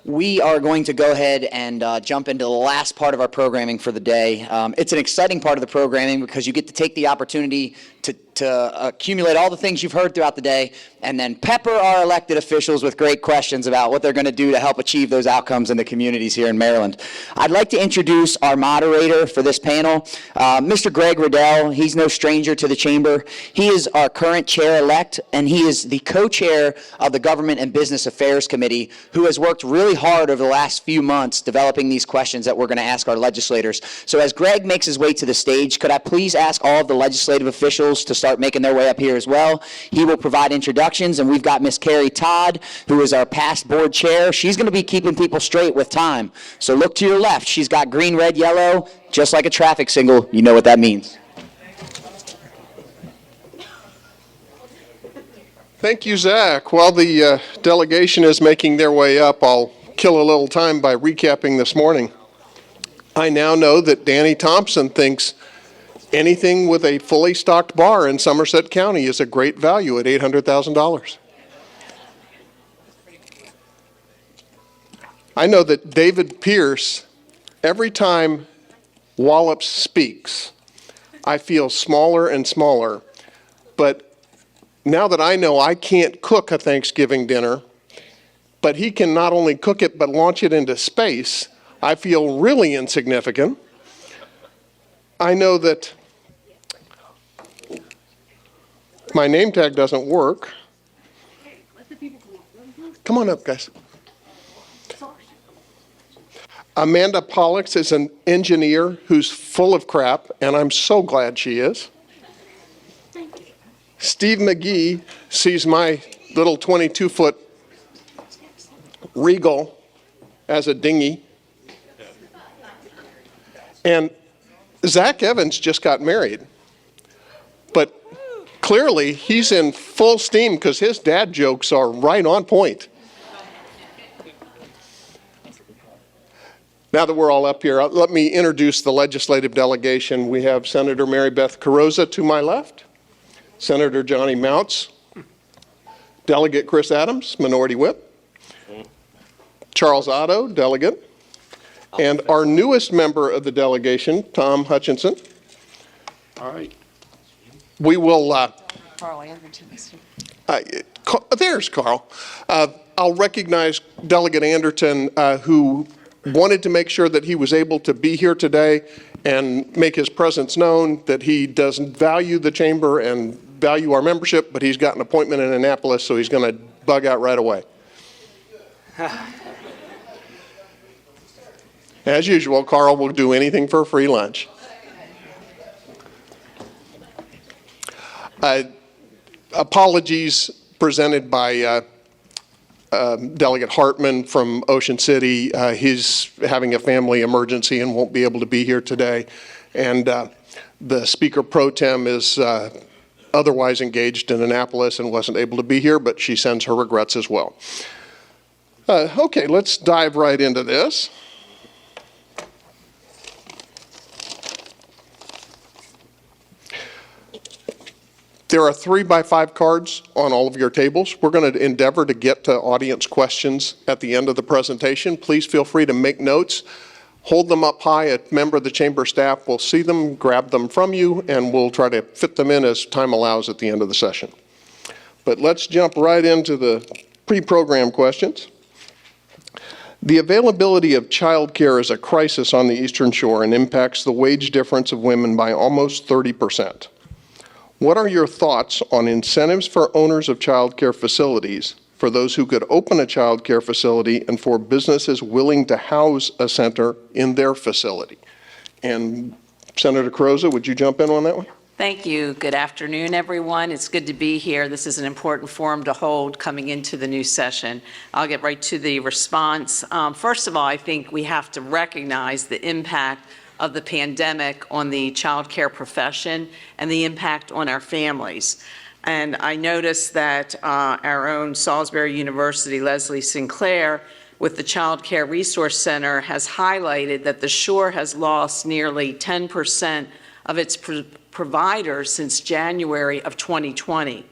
We are going to go ahead and jump into the last part of our programming for the day. It's an exciting part of the programming because you get to take the opportunity to accumulate all the things you've heard throughout the day and then pepper our elected officials with great questions about what they're going to do to help achieve those outcomes in the communities here in Maryland. I'd like to introduce our moderator for this panel, Mr. Greg Riddell. He's no stranger to the chamber. He is our current chair-elect, and he is the co-chair of the Government and Business Affairs Committee, who has worked really hard over the last few months developing these questions that we're going to ask our legislators. So as Greg makes his way to the stage, could I please ask all of the legislative officials to start making their way up here as well? He will provide introductions, and we've got Miss Carrie Todd, who is our past board chair. She's going to be keeping people straight with time. So look to your left. She's got green, red, yellow, just like a traffic signal. You know what that means. Thank you, Zach. While the delegation is making their way up, I'll kill a little time by recapping this morning. I now know that Danny Thompson thinks anything with a fully stocked bar in Somerset County is a great value at $800,000. I know that David Pierce, every time Wallops speaks, I feel smaller and smaller. But now that I know I can't cook a Thanksgiving dinner, but he can not only cook it but launch it into space, I feel really insignificant. I know that my name tag doesn't work. Come on up, guys. Amanda Pollux is an engineer who's full of crap, and I'm so glad she is. Steve McGee sees my little 22-foot Regal as a dinghy. And Zach Evans just got married. But clearly, he's in full steam because his dad jokes are right on point. Now that we're all up here, let me introduce the legislative delegation. We have Senator Mary Beth Carrozza to my left, Senator Johnny Mounts, Delegate Chris Adams, Minority Whip, Charles Otto, Delegate, and our newest member of the delegation, Tom Hutchinson. All right. We will, Carl Anderton is here. there's Carl. I'll recognize Delegate Anderton, who wanted to make sure that he was able to be here today and make his presence known, that he doesn't value the chamber and value our membership, but he's got an appointment in Annapolis, so he's going to bug out right away. As usual, Carl will do anything for a free lunch. Apologies presented by Delegate Hartman from Ocean City. He's having a family emergency and won't be able to be here today. And the Speaker Pro Tem is otherwise engaged in Annapolis and wasn't able to be here, but she sends her regrets as well. Okay, let's dive right into this. There are 3x5 cards on all of your tables. We're going to endeavor to get to audience questions at the end of the presentation. Please feel free to make notes. Hold them up high. A member of the chamber staff will see them, grab them from you, and we'll try to fit them in as time allows at the end of the session. But let's jump right into the pre-programmed questions. The availability of childcare is a crisis on the Eastern Shore and impacts the wage difference of women by almost 30%. What are your thoughts on incentives for owners of child care facilities, for those who could open a child care facility, and for businesses willing to house a center in their facility? And Senator Carrozza, would you jump in on that one? Thank you. Good afternoon, everyone. It's good to be here. This is an important forum to hold coming into the new session. I'll get right to the response. First of all, I think we have to recognize the impact of the pandemic on the child care profession and the impact on our families. And I noticed that our own Salisbury University, Leslie Sinclair, with the Child Care Resource Center, has highlighted that the Shore has lost nearly 10% of its providers since January of 2020.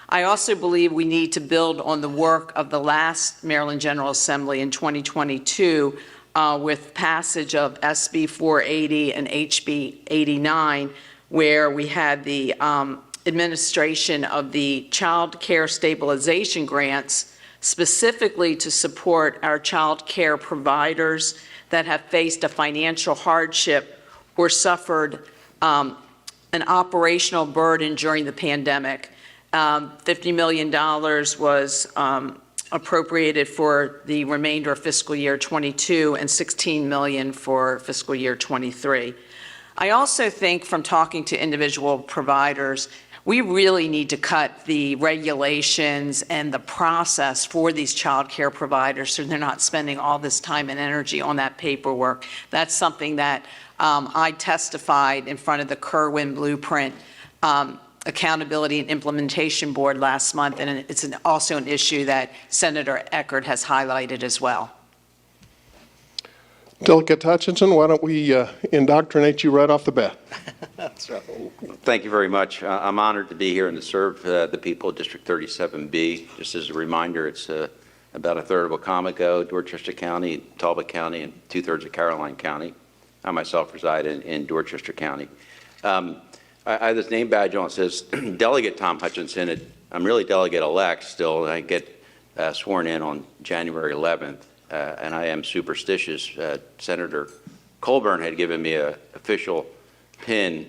I also believe we need to build on the work of the last Maryland General Assembly in 2022 with passage of SB 480 and HB 89, where we had the administration of the child care stabilization grants specifically to support our child care providers that have faced a financial hardship or suffered an operational burden during the pandemic. $50 million was appropriated for the remainder of fiscal year 22 and $16 million for fiscal year 23. I also think from talking to individual providers, we really need to cut the regulations and the process for these child care providers so they're not spending all this time and energy on that paperwork. That's something that I testified in front of the Kerwin Blueprint Accountability and Implementation Board last month, and it's also an issue that Senator Eckert has highlighted as well. Delegate Hutchinson, why don't we indoctrinate you right off the bat? That's right. Thank you very much. I'm honored to be here and to serve the people of District 37B. Just as a reminder, it's about a third of Wacomico, Dorchester County, Talbot County, and two-thirds of Caroline County. I myself reside in Dorchester County. I have this name badge on. It says Delegate Tom Hutchinson. I'm really delegate-elect still. I get sworn in on January 11th. And I am superstitious. Senator Colburn had given me an official pin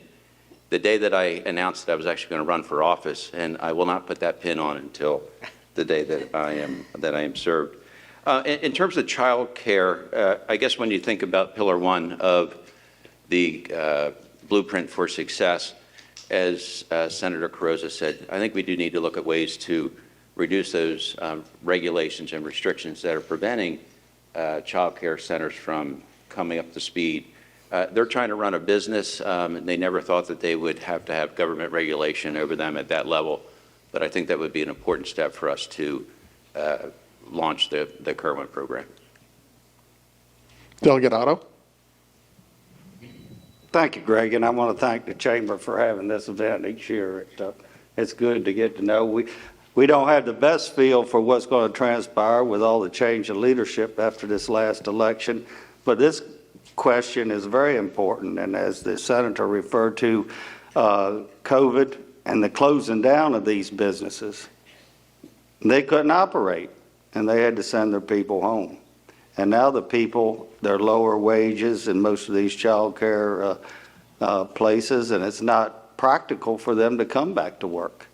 the day that I announced that I was actually going to run for office, and I will not put that pin on until the day that I am served. In terms of child care, I guess when you think about Pillar 1 of the Blueprint for Success, as Senator Carrozza said, I think we do need to look at ways to reduce those regulations and restrictions that are preventing child care centers from coming up to speed. They're trying to run a business, and they never thought that they would have to have government regulation over them at that level. But I think that would be an important step for us to launch the Kerwin program. Delegate Otto? Thank you, Greg, and I want to thank the Chamber for having this event each year. It's good to get to know. We don't have the best feel for what's going to transpire with all the change in leadership after this last election, but this question is very important, and as the Senator referred to, COVID and the closing down of these businesses, they couldn't operate, and they had to send their people home. And now the people, they're lower wages in most of these child care places, and it's not practical for them to come back to work.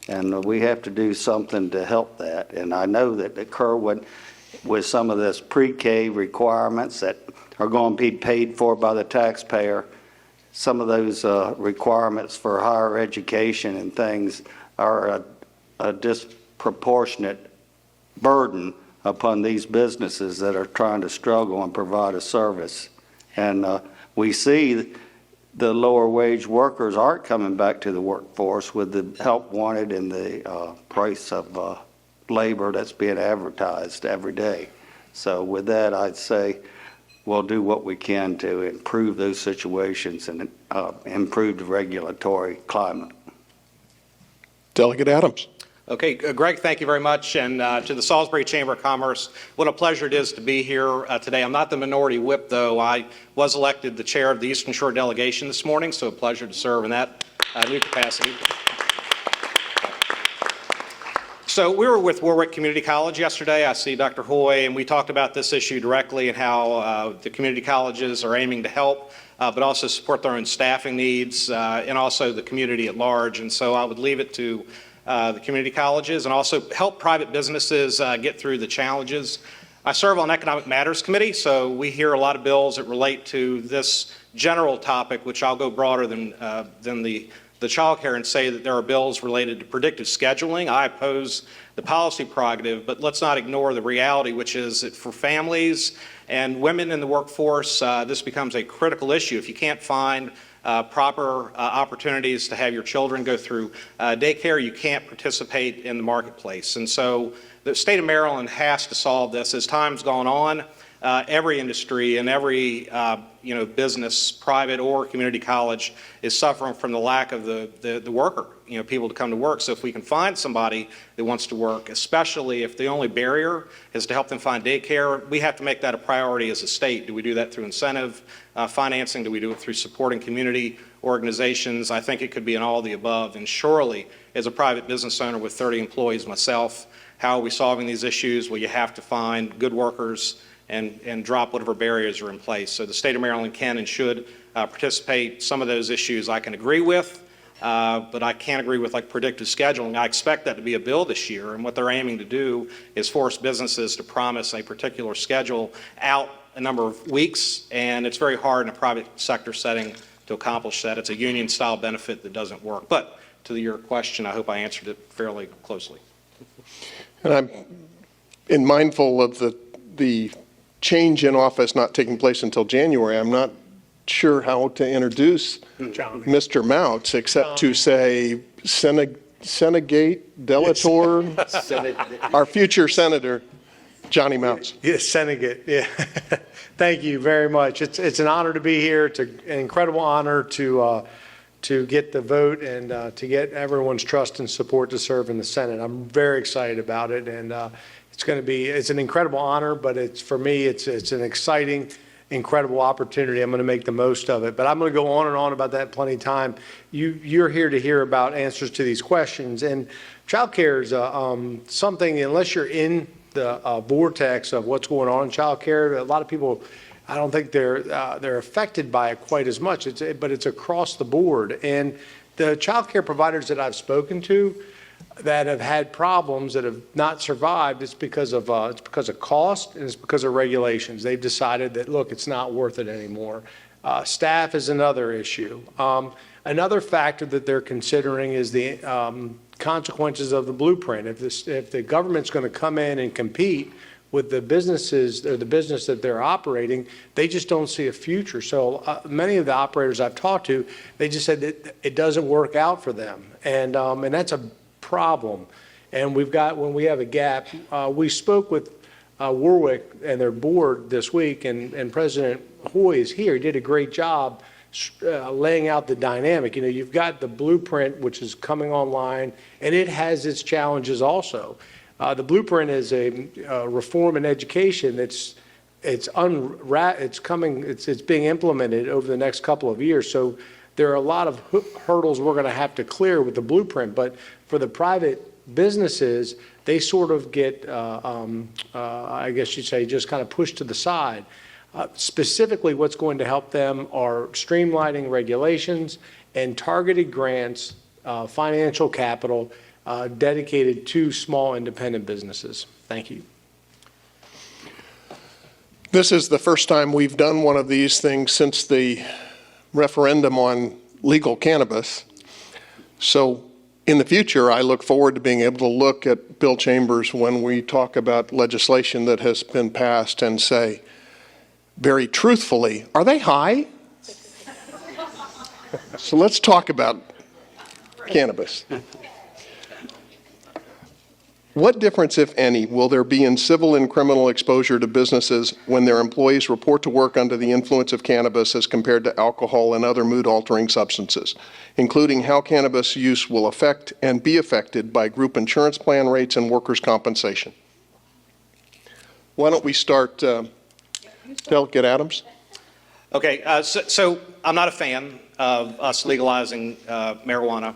And we have to do something to help that. And I know that the Kerwin, with some of this pre-K requirements that are going to be paid for by the taxpayer, some of those requirements for higher education and things are a disproportionate burden upon these businesses that are trying to struggle and provide a service. And we see the lower wage workers aren't coming back to the workforce with the help wanted and the price of labor that's being advertised every day. So with that, I'd say we'll do what we can to improve those situations and improve the regulatory climate. Delegate Adams? Okay, Greg, thank you very much. And to the Salisbury Chamber of Commerce, what a pleasure it is to be here today. I'm not the minority whip, though. I was elected the chair of the Eastern Shore Delegation this morning, so a pleasure to serve in that new capacity. So we were with Warwick Community College yesterday. I see Dr. Hoy, and we talked about this issue directly and how the community colleges are aiming to help, but also support their own staffing needs and also the community at large. And so I would leave it to the community colleges and also help private businesses get through the challenges. I serve on Economic Matters Committee, so we hear a lot of bills that relate to this general topic, which I'll go broader than the child care and say that there are bills related to predictive scheduling. I oppose the policy prerogative, but let's not ignore the reality, which is that for families and women in the workforce, this becomes a critical issue. If you can't find proper opportunities to have your children go through daycare, you can't participate in the marketplace. And so the state of Maryland has to solve this. As time's gone on, every industry and every business, private or community college, is suffering from the lack of the worker, people to come to work. So if we can find somebody that wants to work, especially if the only barrier is to help them find daycare, we have to make that a priority as a state. Do we do that through incentive financing? Do we do it through supporting community organizations? I think it could be an all of the above. And surely, as a private business owner with 30 employees myself, how are we solving these issues? Well, you have to find good workers and drop whatever barriers are in place. So the state of Maryland can and should participate. Some of those issues I can agree with, but I can't agree with like predictive scheduling. I expect that to be a bill this year, and what they're aiming to do is force businesses to promise a particular schedule out a number of weeks, and it's very hard in a private sector setting to accomplish that. It's a union-style benefit that doesn't work. But to your question, I hope I answered it fairly closely. And I'm mindful of the change in office not taking place until January. I'm not sure how to introduce Mr. Mounts except to say Senegate, Delator, our future Senator, Johnny Mounts. Yes, Senegate, yeah. Thank you very much. It's an honor to be here. It's an incredible honor to get the vote and to get everyone's trust and support to serve in the Senate. I'm very excited about it, and it's an incredible honor, but for me, it's an exciting, incredible opportunity. I'm going to make the most of it, but I'm going to go on and on about that plenty of time. You're here to hear about answers to these questions, and childcare is something, unless you're in the vortex of what's going on in childcare, a lot of people, I don't think they're affected by it quite as much. But it's across the board, and the childcare providers that I've spoken to that have had problems that have not survived, it's because of cost and it's because of regulations. They've decided that, look, it's not worth it anymore. Staff is another issue. Another factor that they're considering is the consequences of the blueprint. If the government's going to come in and compete with the businesses or the business that they're operating, they just don't see a future. So many of the operators I've talked to, they just said that it doesn't work out for them, and that's a problem. And when we have a gap, we spoke with Warwick and their board this week, and President Hoy is here. He did a great job laying out the dynamic. You've got the blueprint, which is coming online, and it has its challenges also. The blueprint is a reform in education it's being implemented over the next couple of years. So there are a lot of hurdles we're going to have to clear with the blueprint. But for the private businesses, they sort of get, I guess you'd say, just kind of pushed to the side. Specifically, what's going to help them are streamlining regulations and targeted grants, financial capital, dedicated to small independent businesses. Thank you. This is the first time we've done one of these things since the referendum on legal cannabis. So in the future, I look forward to being able to look at Bill Chambers when we talk about legislation that has been passed and say, very truthfully, are they high? So let's talk about cannabis. What difference, if any, will there be in civil and criminal exposure to businesses when their employees report to work under the influence of cannabis as compared to alcohol and other mood-altering substances, including how cannabis use will affect and be affected by group insurance plan rates and workers' compensation? Why don't we start, Delegate Adams? Okay, so I'm not a fan of us legalizing marijuana.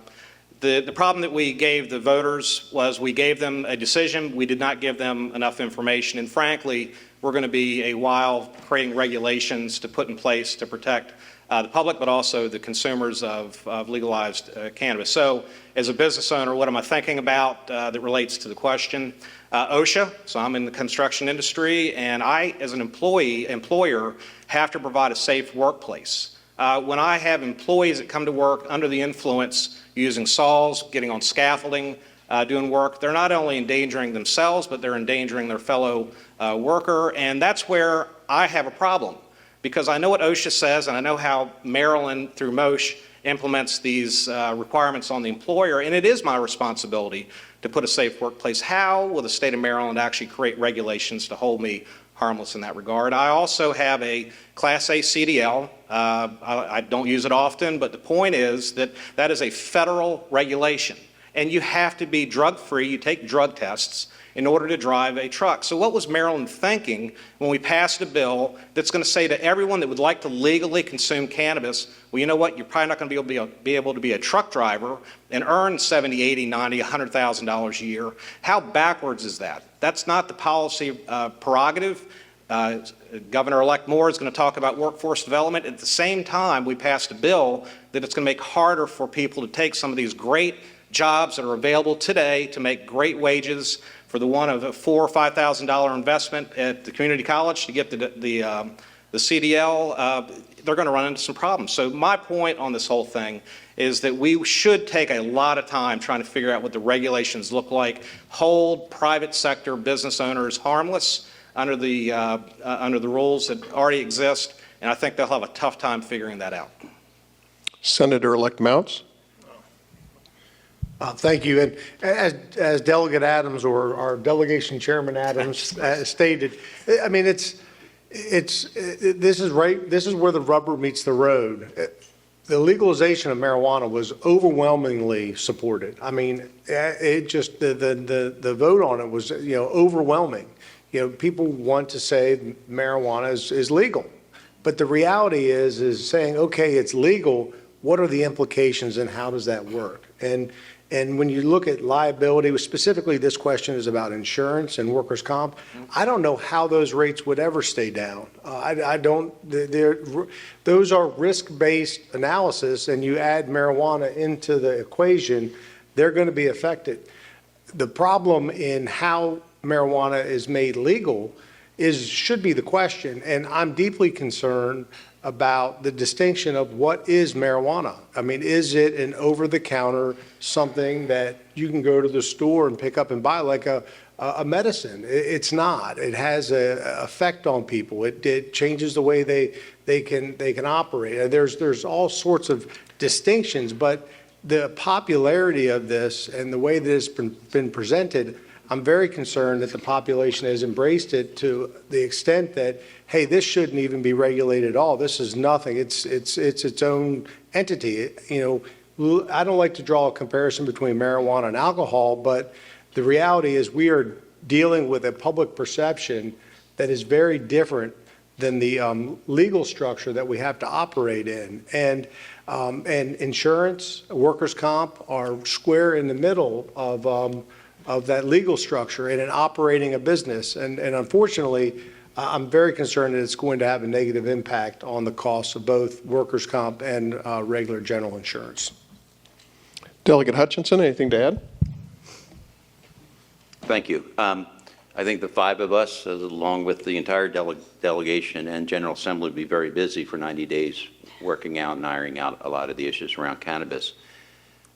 The problem that we gave the voters was we gave them a decision. We did not give them enough information. And frankly, we're going to be a while creating regulations to put in place to protect the public, but also the consumers of legalized cannabis. So as a business owner, what am I thinking about that relates to the question? OSHA, so I'm in the construction industry, and I, as an employer, have to provide a safe workplace. When I have employees that come to work under the influence, using saws, getting on scaffolding, doing work, they're not only endangering themselves, but they're endangering their fellow worker, and that's where I have a problem. Because I know what OSHA says, and I know how Maryland, through MOSH, implements these requirements on the employer, and it is my responsibility to put a safe workplace. How will the state of Maryland actually create regulations to hold me harmless in that regard. I also have a Class A CDL. I don't use it often, but the point is that that is a federal regulation, and you have to be drug-free. You take drug tests in order to drive a truck. So what was Maryland thinking when we passed a bill that's going to say to everyone that would like to legally consume cannabis, well, you know what, you're probably not going to be able to be a truck driver and earn $70, $80, $90, $100,000 a year. How backwards is that? That's not the policy prerogative. Governor-elect Moore is going to talk about workforce development. At the same time, we passed a bill that it's going to make harder for people to take some of these great jobs that are available today to make great wages for the one of a $4,000 or $5,000 investment at the community college to get the CDL. They're going to run into some problems. So my point on this whole thing is that we should take a lot of time trying to figure out what the regulations look like, hold private sector business owners harmless under the rules that already exist, and I think they'll have a tough time figuring that out. Senator-elect Mounts. Thank you. And as Delegate Adams or our delegation chairman Adams stated, I mean, this is right. This is where the rubber meets the road. The legalization of marijuana was overwhelmingly supported. I mean, it just the vote on it was overwhelming. People want to say marijuana is legal, but the reality is saying, okay, it's legal. What are the implications and how does that work? And when you look at liability, specifically this question is about insurance and workers' comp, I don't know how those rates would ever stay down. Those are risk-based analysis, and you add marijuana into the equation, they're going to be affected. The problem in how marijuana is made legal should be the question, and I'm deeply concerned about the distinction of what is marijuana. I mean, is it an over-the-counter something that you can go to the store and pick up and buy like a medicine? It's not. It has an effect on people. It changes the way they can operate. There's all sorts of distinctions, but the popularity of this and the way that it's been presented, I'm very concerned that the population has embraced it to the extent that, hey, this shouldn't even be regulated at all. This is nothing. It's its own entity. I don't like to draw a comparison between marijuana and alcohol, but the reality is we are dealing with a public perception that is very different than the legal structure that we have to operate in. And insurance, workers' comp are square in the middle of that legal structure and in operating a business. And unfortunately, I'm very concerned that it's going to have a negative impact on the costs of both workers' comp and regular general insurance. Delegate Hutchinson, anything to add? Thank you. I think the five of us, along with the entire delegation and General Assembly, will be very busy for 90 days working out and ironing out a lot of the issues around cannabis.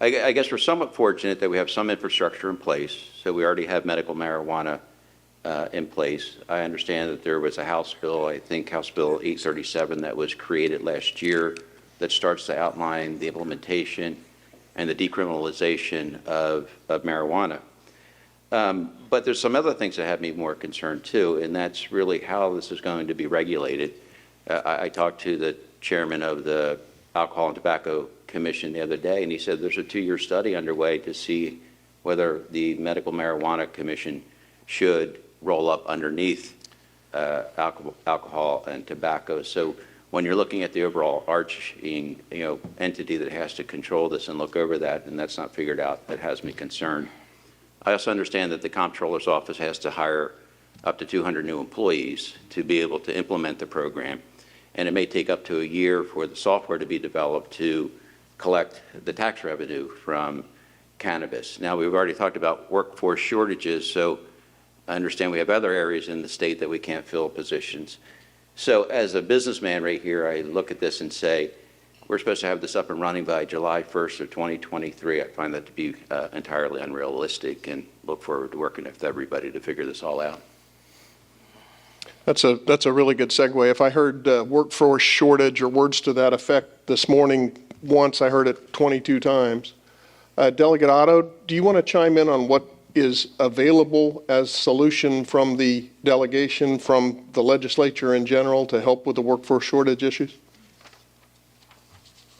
I guess we're somewhat fortunate that we have some infrastructure in place. So we already have medical marijuana in place. I understand that there was a House bill, I think House Bill 837, that was created last year that starts to outline the implementation and the decriminalization of marijuana. But there's some other things that have me more concerned too, and that's really how this is going to be regulated. I talked to the chairman of the Alcohol and Tobacco Commission the other day, and he said there's a 2-year study underway to see whether the Medical Marijuana Commission should roll up underneath alcohol and tobacco. So when you're looking at the overall arching, entity that has to control this and look over that, and that's not figured out, that has me concerned. I also understand that the Comptroller's Office has to hire up to 200 new employees to be able to implement the program, and it may take up to a year for the software to be developed to collect the tax revenue from cannabis. Now, we've already talked about workforce shortages, so I understand we have other areas in the state that we can't fill positions. So as a businessman right here, I look at this and say, we're supposed to have this up and running by July 1st of 2023. I find that to be entirely unrealistic and look forward to working with everybody to figure this all out. That's a really good segue. If I heard workforce shortage or words to that effect this morning once, I heard it 22 times. Delegate Otto, do you want to chime in on what is available as solution from the delegation, from the legislature in general to help with the workforce shortage issues?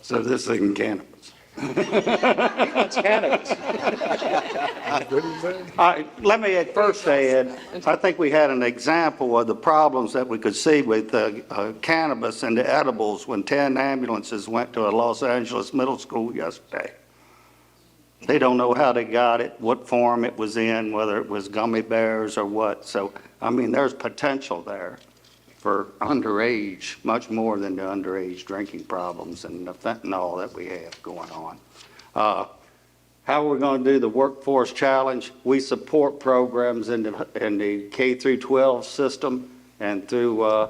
So this is in cannabis. Let me at first say, I think we had an example of the problems that we could see with cannabis and the edibles when 10 ambulances went to a Los Angeles middle school yesterday. They don't know how they got it, what form it was in, whether it was gummy bears or what. So, I mean, there's potential there for underage, much more than the underage drinking problems and the fentanyl that we have going on. How are we going to do the workforce challenge? We support programs in the K through 12 system and through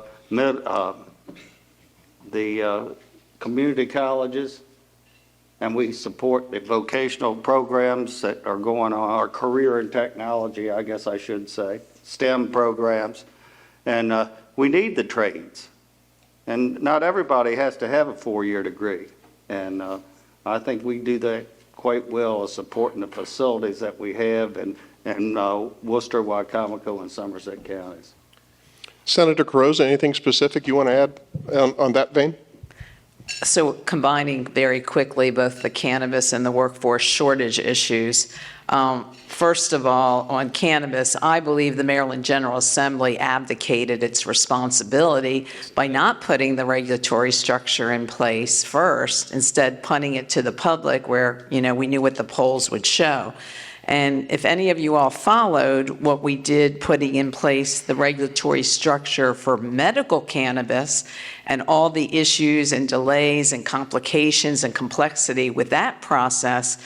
the community colleges, and we support the vocational programs that are going on, our career and technology, I guess I should say, STEM programs, and we need the trades. And not everybody has to have a 4-year degree, and I think we do that quite well as supporting the facilities that we have in Worcester, Wycomico, and Somerset counties. Senator Carrozza, anything specific you want to add on that vein? So combining very quickly both the cannabis and the workforce shortage issues. First of all, on cannabis, I believe the Maryland General Assembly abdicated its responsibility by not putting the regulatory structure in place first, instead punting it to the public where, we knew what the polls would show. And if any of you all followed what we did putting in place the regulatory structure for medical cannabis and all the issues and delays and complications and complexity with that process,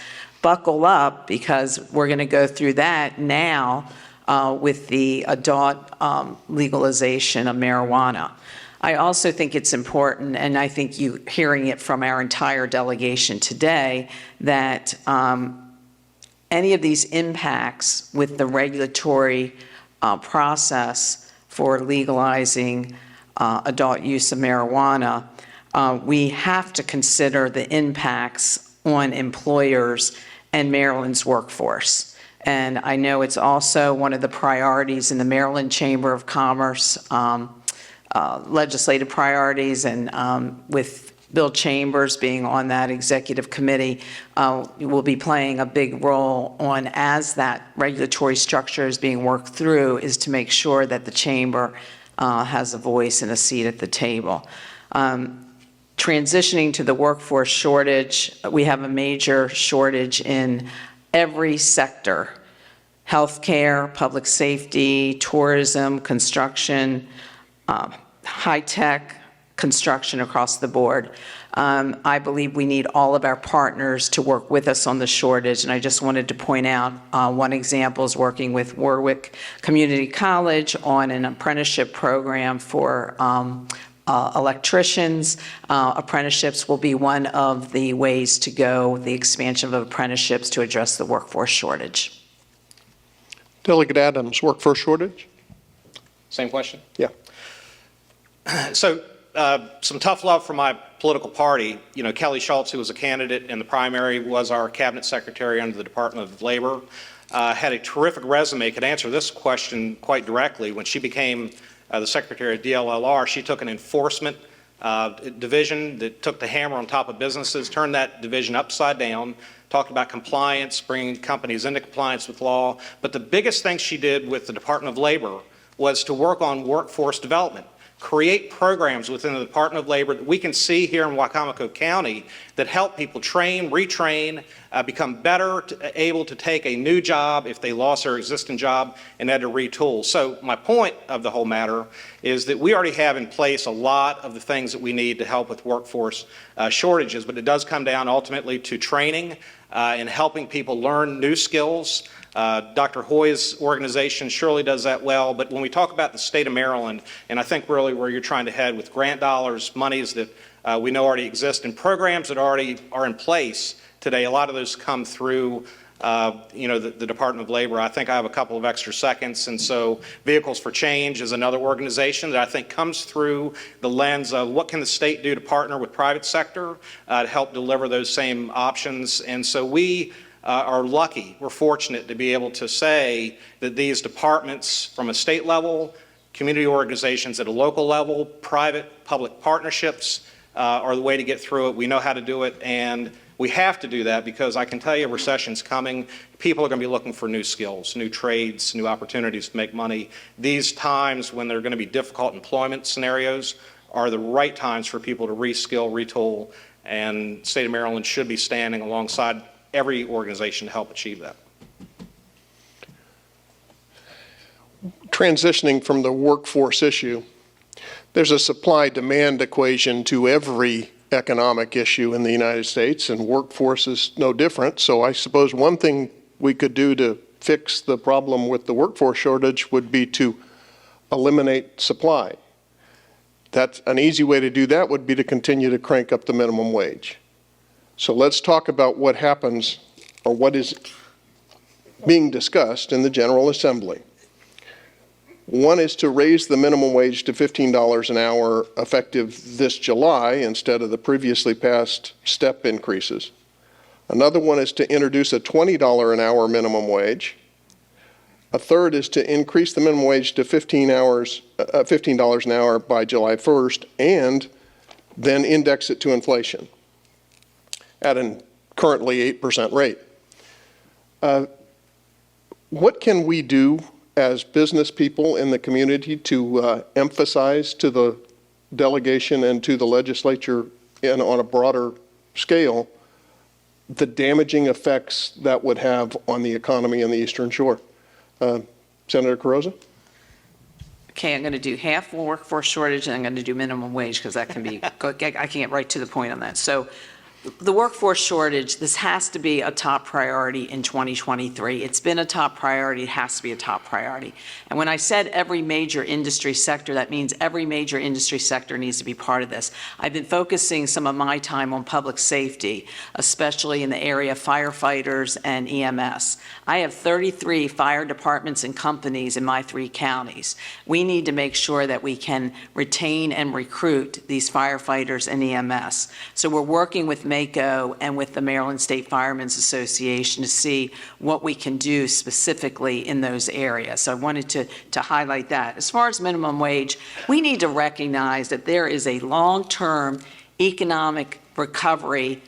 buckle up because we're going to go through that now with the adult legalization of marijuana. I also think it's important, and I think you hearing it from our entire delegation today, that any of these impacts with the regulatory process for legalizing adult use of marijuana, we have to consider the impacts on employers and Maryland's workforce. And I know it's also one of the priorities in the Maryland Chamber of Commerce legislative priorities, and with Bill Chambers being on that executive committee, will be playing a big role on, as that regulatory structure is being worked through, is to make sure that the chamber has a voice and a seat at the table. Transitioning to the workforce shortage, we have a major shortage in every sector: healthcare, public safety, tourism, construction, high-tech, construction across the board. I believe we need all of our partners to work with us on the shortage, and I just wanted to point out one example is working with Warwick Community College on an apprenticeship program for electricians. Apprenticeships will be one of the ways to go, the expansion of apprenticeships to address the workforce shortage. Delegate Adams, workforce shortage? Same question? Yeah. So some tough love from my political party. Kelly Schultz, who was a candidate in the primary, was our cabinet secretary under the Department of Labor, had a terrific resume, could answer this question quite directly. When she became the secretary of DLLR, she took an enforcement division that took the hammer on top of businesses, turned that division upside down, talked about compliance, bringing companies into compliance with law. But the biggest thing she did with the Department of Labor was to work on workforce development, create programs within the Department of Labor that we can see here in Wycomico County that help people train, retrain, become better able to take a new job if they lost their existing job and had to retool. So my point of the whole matter is that we already have in place a lot of the things that we need to help with workforce shortages, but it does come down ultimately to training and helping people learn new skills. Dr. Hoy's organization surely does that well, but when we talk about the state of Maryland, and I think really where you're trying to head with grant dollars, monies that we know already exist, and programs that already are in place today, a lot of those come through the Department of Labor. I think I have a couple of extra seconds, and so Vehicles for Change is another organization that I think comes through the lens of what can the state do to partner with private sector to help deliver those same options. And so we are lucky. We're fortunate to be able to say that these departments from a state level, community organizations at a local level, private-public partnerships are the way to get through it. We know how to do it, and we have to do that because I can tell you a recession's coming. People are going to be looking for new skills, new trades, new opportunities to make money. These times when there are going to be difficult employment scenarios are the right times for people to reskill, retool, and the state of Maryland should be standing alongside every organization to help achieve that. Transitioning from the workforce issue, there's a supply-demand equation to every economic issue in the United States, and workforce is no different. So I suppose one thing we could do to fix the problem with the workforce shortage would be to eliminate supply. That's an easy way to do that would be to continue to crank up the minimum wage. So let's talk about what happens or what is being discussed in the General Assembly. One is to raise the minimum wage to $15 an hour effective this July instead of the previously passed step increases. Another one is to introduce a $20 an hour minimum wage. A third is to increase the minimum wage to $15 an hour by July 1st and then index it to inflation at a currently 8% rate. What can we do as business people in the community to emphasize to the delegation and to the legislature and on a broader scale the damaging effects that would have on the economy in the Eastern Shore? Senator Carrozza? Okay, I'm going to do half workforce shortage, and I'm going to do minimum wage, because that can be, I can get right to the point on that. So the workforce shortage, this has to be a top priority in 2023. It's been a top priority. It has to be a top priority. And when I said every major industry sector, that means every major industry sector needs to be part of this. I've been focusing some of my time on public safety, especially in the area of firefighters and EMS. I have 33 fire departments and companies in my 3 counties. We need to make sure that we can retain and recruit these firefighters and EMS. So we're working with MACO and with the Maryland State Firemen's Association to see what we can do specifically in those areas. So I wanted to highlight that. As far as minimum wage, we need to recognize that there is a long-term economic recovery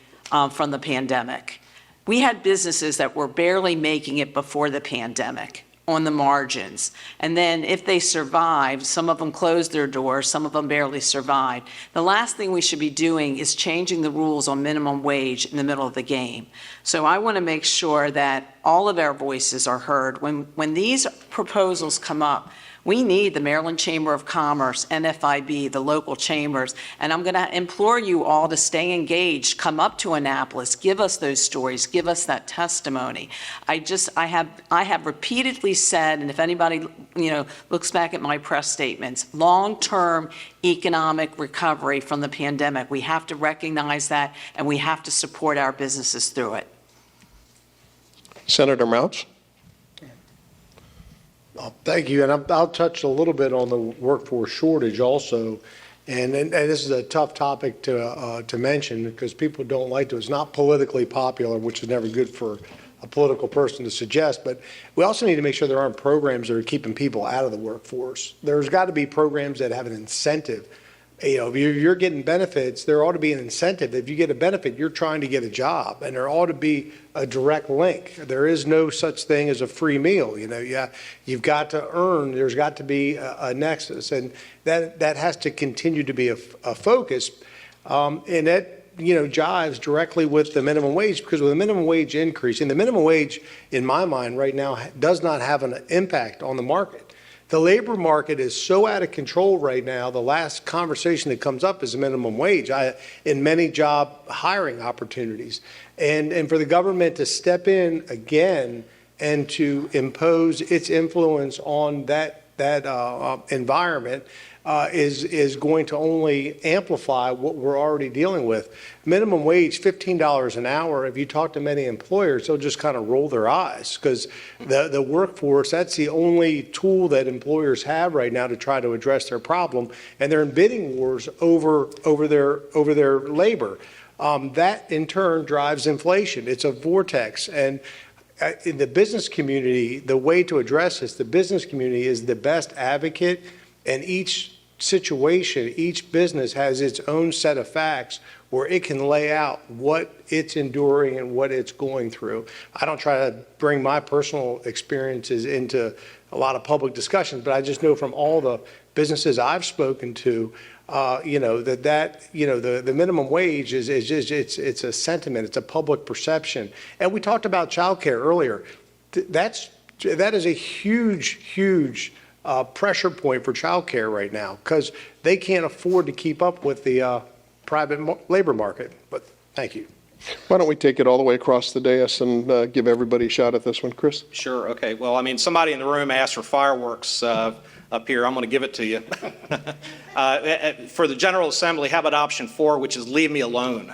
from the pandemic. We had businesses that were barely making it before the pandemic on the margins. And then if they survived, some of them closed their doors, some of them barely survived. The last thing we should be doing is changing the rules on minimum wage in the middle of the game. So I want to make sure that all of our voices are heard. When these proposals come up, we need the Maryland Chamber of Commerce, NFIB, the local chambers, and I'm going to implore you all to stay engaged, come up to Annapolis, give us those stories, give us that testimony. I have repeatedly said, and if anybody looks back at my press statements, long-term economic recovery from the pandemic. We have to recognize that, and we have to support our businesses through it. Senator Mouts? Thank you, and I'll touch a little bit on the workforce shortage also, and this is a tough topic to mention because people don't like to. It's not politically popular, which is never good for a political person to suggest, but we also need to make sure there aren't programs that are keeping people out of the workforce. There's got to be programs that have an incentive. If you're getting benefits, there ought to be an incentive. If you get a benefit, you're trying to get a job, and there ought to be a direct link. There is no such thing as a free meal. You've got to earn. There's got to be a nexus, and that has to continue to be a focus. And that jives directly with the minimum wage, because with the minimum wage increase, and the minimum wage, in my mind, right now does not have an impact on the market. The labor market is so out of control right now. The last conversation that comes up is the minimum wage in many job hiring opportunities. And for the government to step in again and to impose its influence on that environment is going to only amplify what we're already dealing with. Minimum wage, $15 an hour, if you talk to many employers, they'll just kind of roll their eyes because the workforce, that's the only tool that employers have right now to try to address their problem, and they're in bidding wars over their labor. that in turn drives inflation. It's a vortex. And in the business community, the way to address this, the business community is the best advocate, and each situation, each business has its own set of facts where it can lay out what it's enduring and what it's going through. I don't try to bring my personal experiences into a lot of public discussions, but I just know from all the businesses I've spoken to, the minimum wage is just, it's a sentiment, it's a public perception. And we talked about childcare earlier. That is a huge pressure point for childcare right now, because they can't afford to keep up with the private labor market. But thank you. Why don't we take it all the way across the dais and give everybody a shot at this one, Chris? Sure, okay. Well, I mean, somebody in the room asked for fireworks up here. I'm going to give it to you. For the General Assembly, how about option 4, which is leave me alone?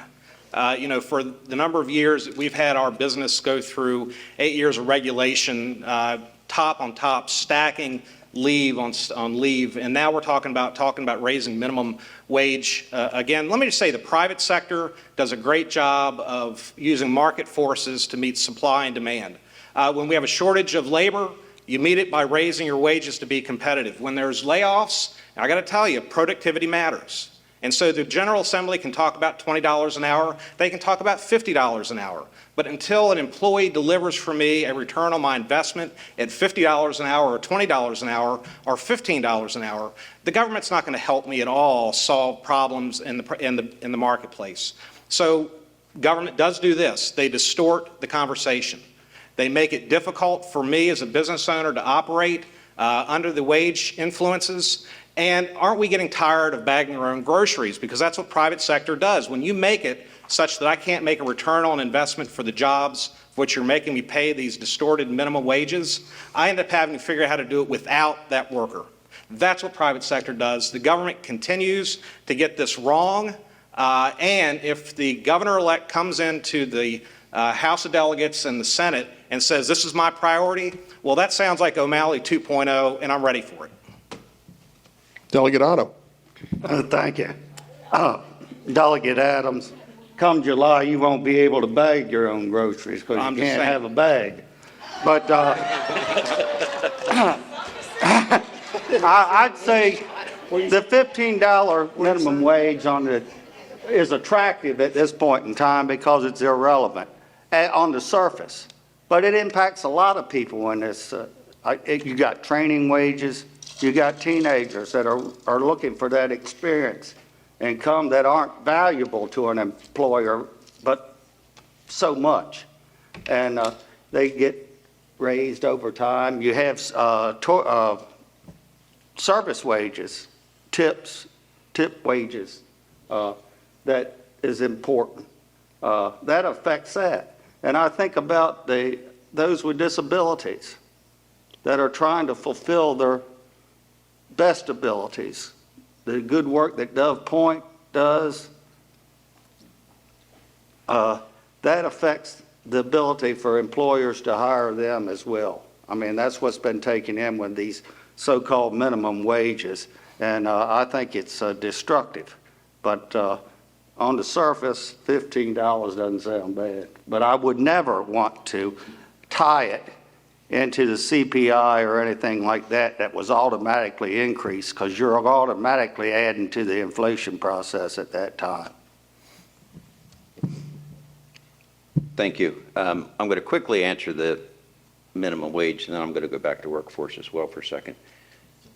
For the number of years that we've had our business go through 8 years of regulation, top on top, stacking leave on leave, and now we're talking about raising minimum wage. Again, let me just say the private sector does a great job of using market forces to meet supply and demand. When we have a shortage of labor, you meet it by raising your wages to be competitive. When there's layoffs, I got to tell you, productivity matters. And so the General Assembly can talk about $20 an hour. They can talk about $50 an hour. But until an employee delivers for me a return on my investment at $50 an hour or $20 an hour or $15 an hour, the government's not going to help me at all solve problems in the marketplace. So government does do this. They distort the conversation. They make it difficult for me as a business owner to operate under the wage influences. And aren't we getting tired of bagging our own groceries? Because that's what private sector does. When you make it such that I can't make a return on investment for the jobs for which you're making me pay these distorted minimum wages, I end up having to figure out how to do it without that worker. That's what private sector does. The government continues to get this wrong. And if the governor-elect comes into the House of Delegates and the Senate and says, this is my priority, well, that sounds like O'Malley 2.0, and I'm ready for it. Delegate Otto. Thank you. Delegate Adams, come July, you won't be able to bag your own groceries because you can't have a bag. But I'd say the $15 minimum wage is attractive at this point in time because it's irrelevant on the surface. But it impacts a lot of people in this. You got training wages. You got teenagers that are looking for that experience income that aren't valuable to an employer, but so much. And they get raised over time. You have service wages, tip wages, that is important. That affects that. And I think about those with disabilities that are trying to fulfill their best abilities. The good work that Dove Point does, that affects the ability for employers to hire them as well. I mean, that's what's been taken in with these so-called minimum wages, and I think it's destructive. But on the surface, $15 doesn't sound bad. But I would never want to tie it into the CPI or anything like that was automatically increased, because you're automatically adding to the inflation process at that time. Thank you. I'm going to quickly answer the minimum wage, and then I'm going to go back to workforce as well for a second.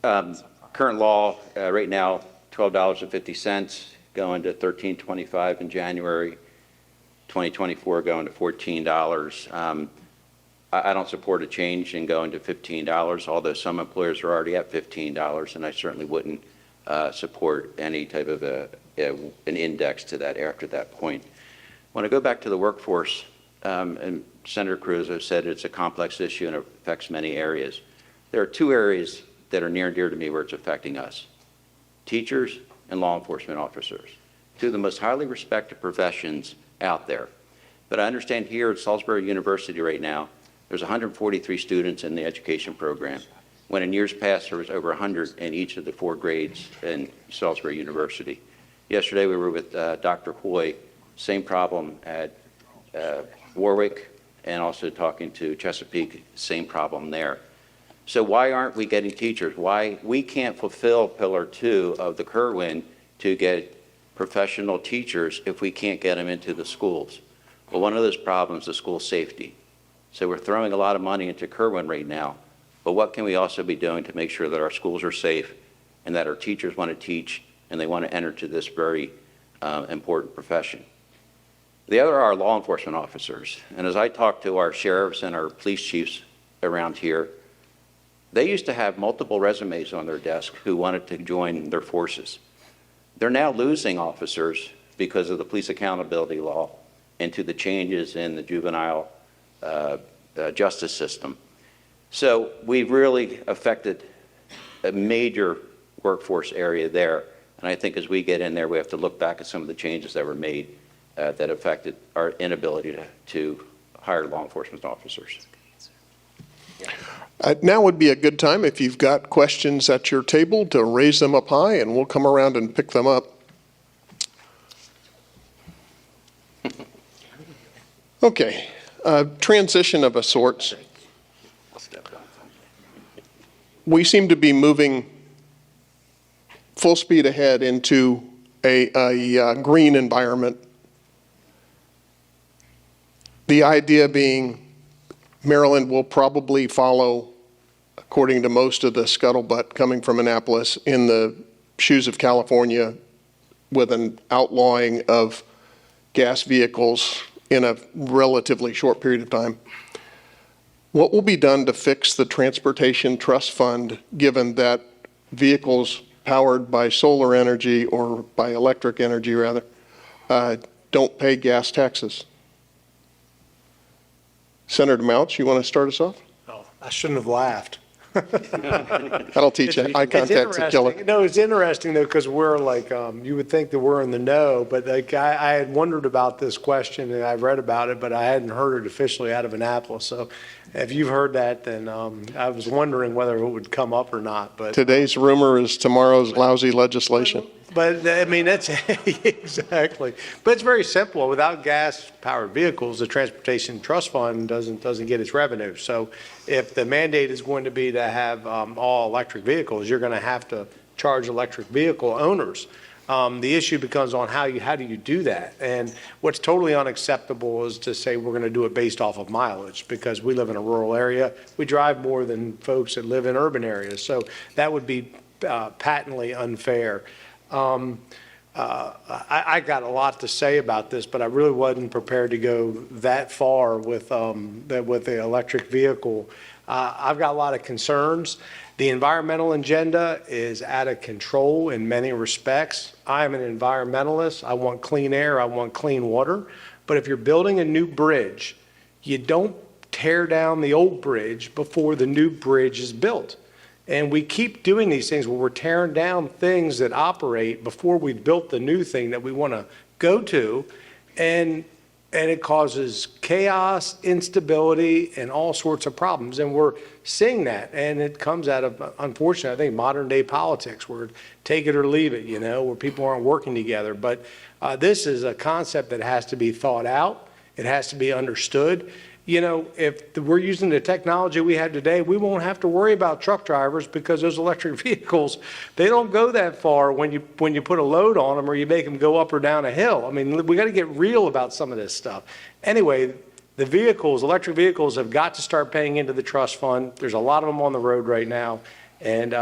Current law right now, $12.50, going to $13.25 in January 2024, going to $14. I don't support a change in going to $15, although some employers are already at $15, and I certainly wouldn't support any type of an index to that after that point. When I go back to the workforce, and Senator Cruz has said it's a complex issue and it affects many areas. There are two areas that are near and dear to me where it's affecting us: teachers and law enforcement officers, two of the most highly respected professions out there. But I understand here at Salisbury University right now, there's 143 students in the education program, when in years past there was over 100 in each of the 4 grades in Salisbury University. Yesterday we were with Dr. Hoy same problem at Warwick, and also talking to Chesapeake, same problem there. So why aren't we getting teachers? Why we can't fulfill Pillar 2 of the Kerwin to get professional teachers if we can't get them into the schools? Well, one of those problems is school safety. So we're throwing a lot of money into Kerwin right now, but what can we also be doing to make sure that our schools are safe and that our teachers want to teach and they want to enter to this very important profession? The other are law enforcement officers. And as I talk to our sheriffs and our police chiefs around here, they used to have multiple resumes on their desk who wanted to join their forces. They're now losing officers because of the police accountability law and to the changes in the juvenile justice system. So we've really affected a major workforce area there. And I think as we get in there, we have to look back at some of the changes that were made that affected our inability to hire law enforcement officers. Now would be a good time, if you've got questions at your table, to raise them up high, and we'll come around and pick them up. Okay, transition of a sort. We seem to be moving full speed ahead into a green environment. The idea being Maryland will probably follow, according to most of the scuttlebutt coming from Annapolis, in the shoes of California with an outlawing of gas vehicles in a relatively short period of time. What will be done to fix the Transportation Trust Fund, given that vehicles powered by solar energy or by electric energy, rather, don't pay gas taxes? Senator Mouch, you want to start us off? Oh, I shouldn't have laughed. That'll teach you. Eye contact's a killer. No, it's interesting though, because we're like, you would think that we're in the know, but like I had wondered about this question and I read about it, but I hadn't heard it officially out of Annapolis. So if you've heard that, then I was wondering whether it would come up or not, but. Today's rumor is tomorrow's lousy legislation. But I mean, that's exactly. But it's very simple. Without gas-powered vehicles, the Transportation Trust Fund doesn't get its revenue. So if the mandate is going to be to have all electric vehicles, you're going to have to charge electric vehicle owners. The issue becomes on how do you do that? And what's totally unacceptable is to say we're going to do it based off of mileage, because we live in a rural area. We drive more than folks that live in urban areas. So that would be patently unfair. I got a lot to say about this, but I really wasn't prepared to go that far with the electric vehicle. I've got a lot of concerns. The environmental agenda is out of control in many respects. I'm an environmentalist. I want clean air. I want clean water. But if you're building a new bridge, you don't tear down the old bridge before the new bridge is built. And we keep doing these things where we're tearing down things that operate before we've built the new thing that we want to go to. And it causes chaos, instability, and all sorts of problems. And we're seeing that. And it comes out of, unfortunately, I think, modern day politics, where take it or leave it, where people aren't working together. But this is a concept that has to be thought out. It has to be understood. If we're using the technology we have today, we won't have to worry about truck drivers, because those electric vehicles, they don't go that far when you put a load on them or you make them go up or down a hill. I mean, we got to get real about some of this stuff. Anyway, the electric vehicles have got to start paying into the trust fund. There's a lot of them on the road right now. And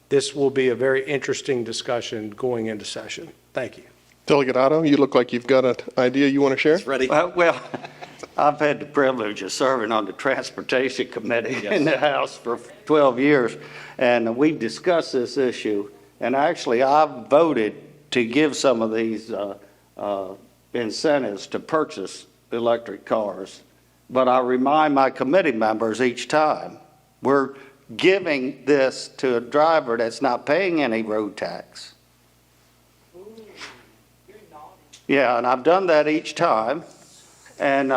this will be a very interesting discussion going into session. Thank you. Delegate Otto, you look like you've got an idea you want to share? Ready? Well, I've had the privilege of serving on the Transportation Committee in the House for 12 years, and we've discussed this issue. And actually, I've voted to give some of these incentives to purchase electric cars. But I remind my committee members each time, we're giving this to a driver that's not paying any road tax. Yeah, and I've done that each time. And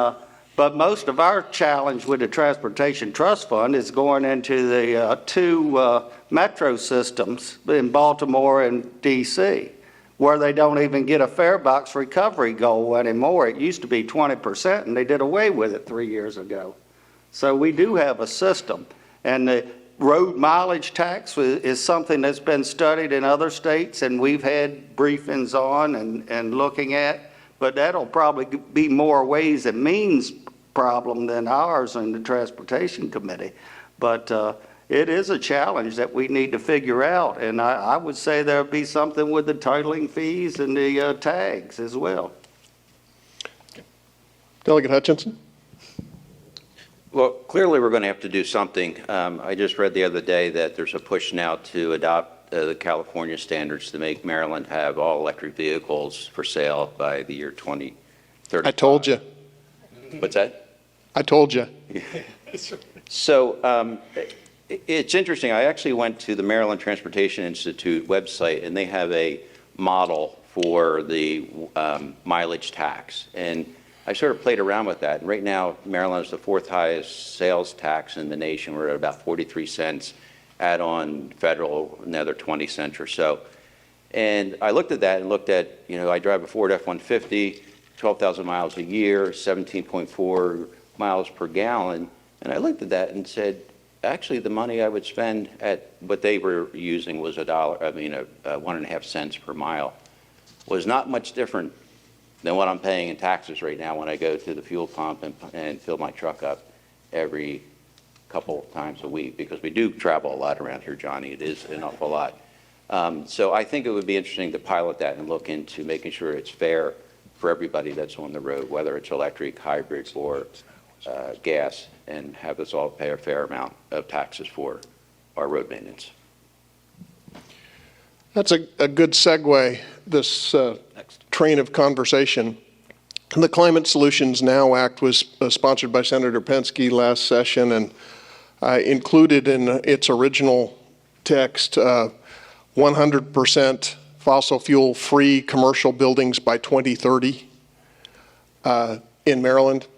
but most of our challenge with the Transportation Trust Fund is going into the two metro systems in Baltimore and D.C. where they don't even get a fare box recovery goal anymore. It used to be 20%, and they did away with it 3 years ago. So we do have a system. And the road mileage tax is something that's been studied in other states, and we've had briefings on and looking at, but that'll probably be more ways and means problem than ours in the Transportation Committee. But it is a challenge that we need to figure out, and I would say there'll be something with the titling fees and the tags as well. Delegate Hutchinson? Well, clearly, we're going to have to do something. I just read the other day that there's a push now to adopt the California standards to make Maryland have all electric vehicles for sale by the year 2030. I told you. What's that? I told you. So it's interesting. I actually went to the Maryland Transportation Institute website, and they have a model for the mileage tax. And I sort of played around with that. And right now, Maryland is the fourth highest sales tax in the nation. We're at about 43 cents. Add on federal, another 20 cents or so. And I looked at that and looked at, I drive a Ford F-150, 12,000 miles a year, 17.4 miles per gallon. And I looked at that and said, actually, the money I would spend at what they were using was $1.50 cents per mile, was not much different than what I'm paying in taxes right now when I go to the fuel pump and fill my truck up every couple times a week, because we do travel a lot around here, Johnny. It is an awful lot. So I think it would be interesting to pilot that and look into making sure it's fair for everybody that's on the road, whether it's electric, hybrid, or gas, and have us all pay a fair amount of taxes for our road maintenance. That's a good segue, this train of conversation. The Climate Solutions Now Act was sponsored by Senator Penske last session, and included in its original text 100% fossil fuel-free commercial buildings by 2030 in Maryland.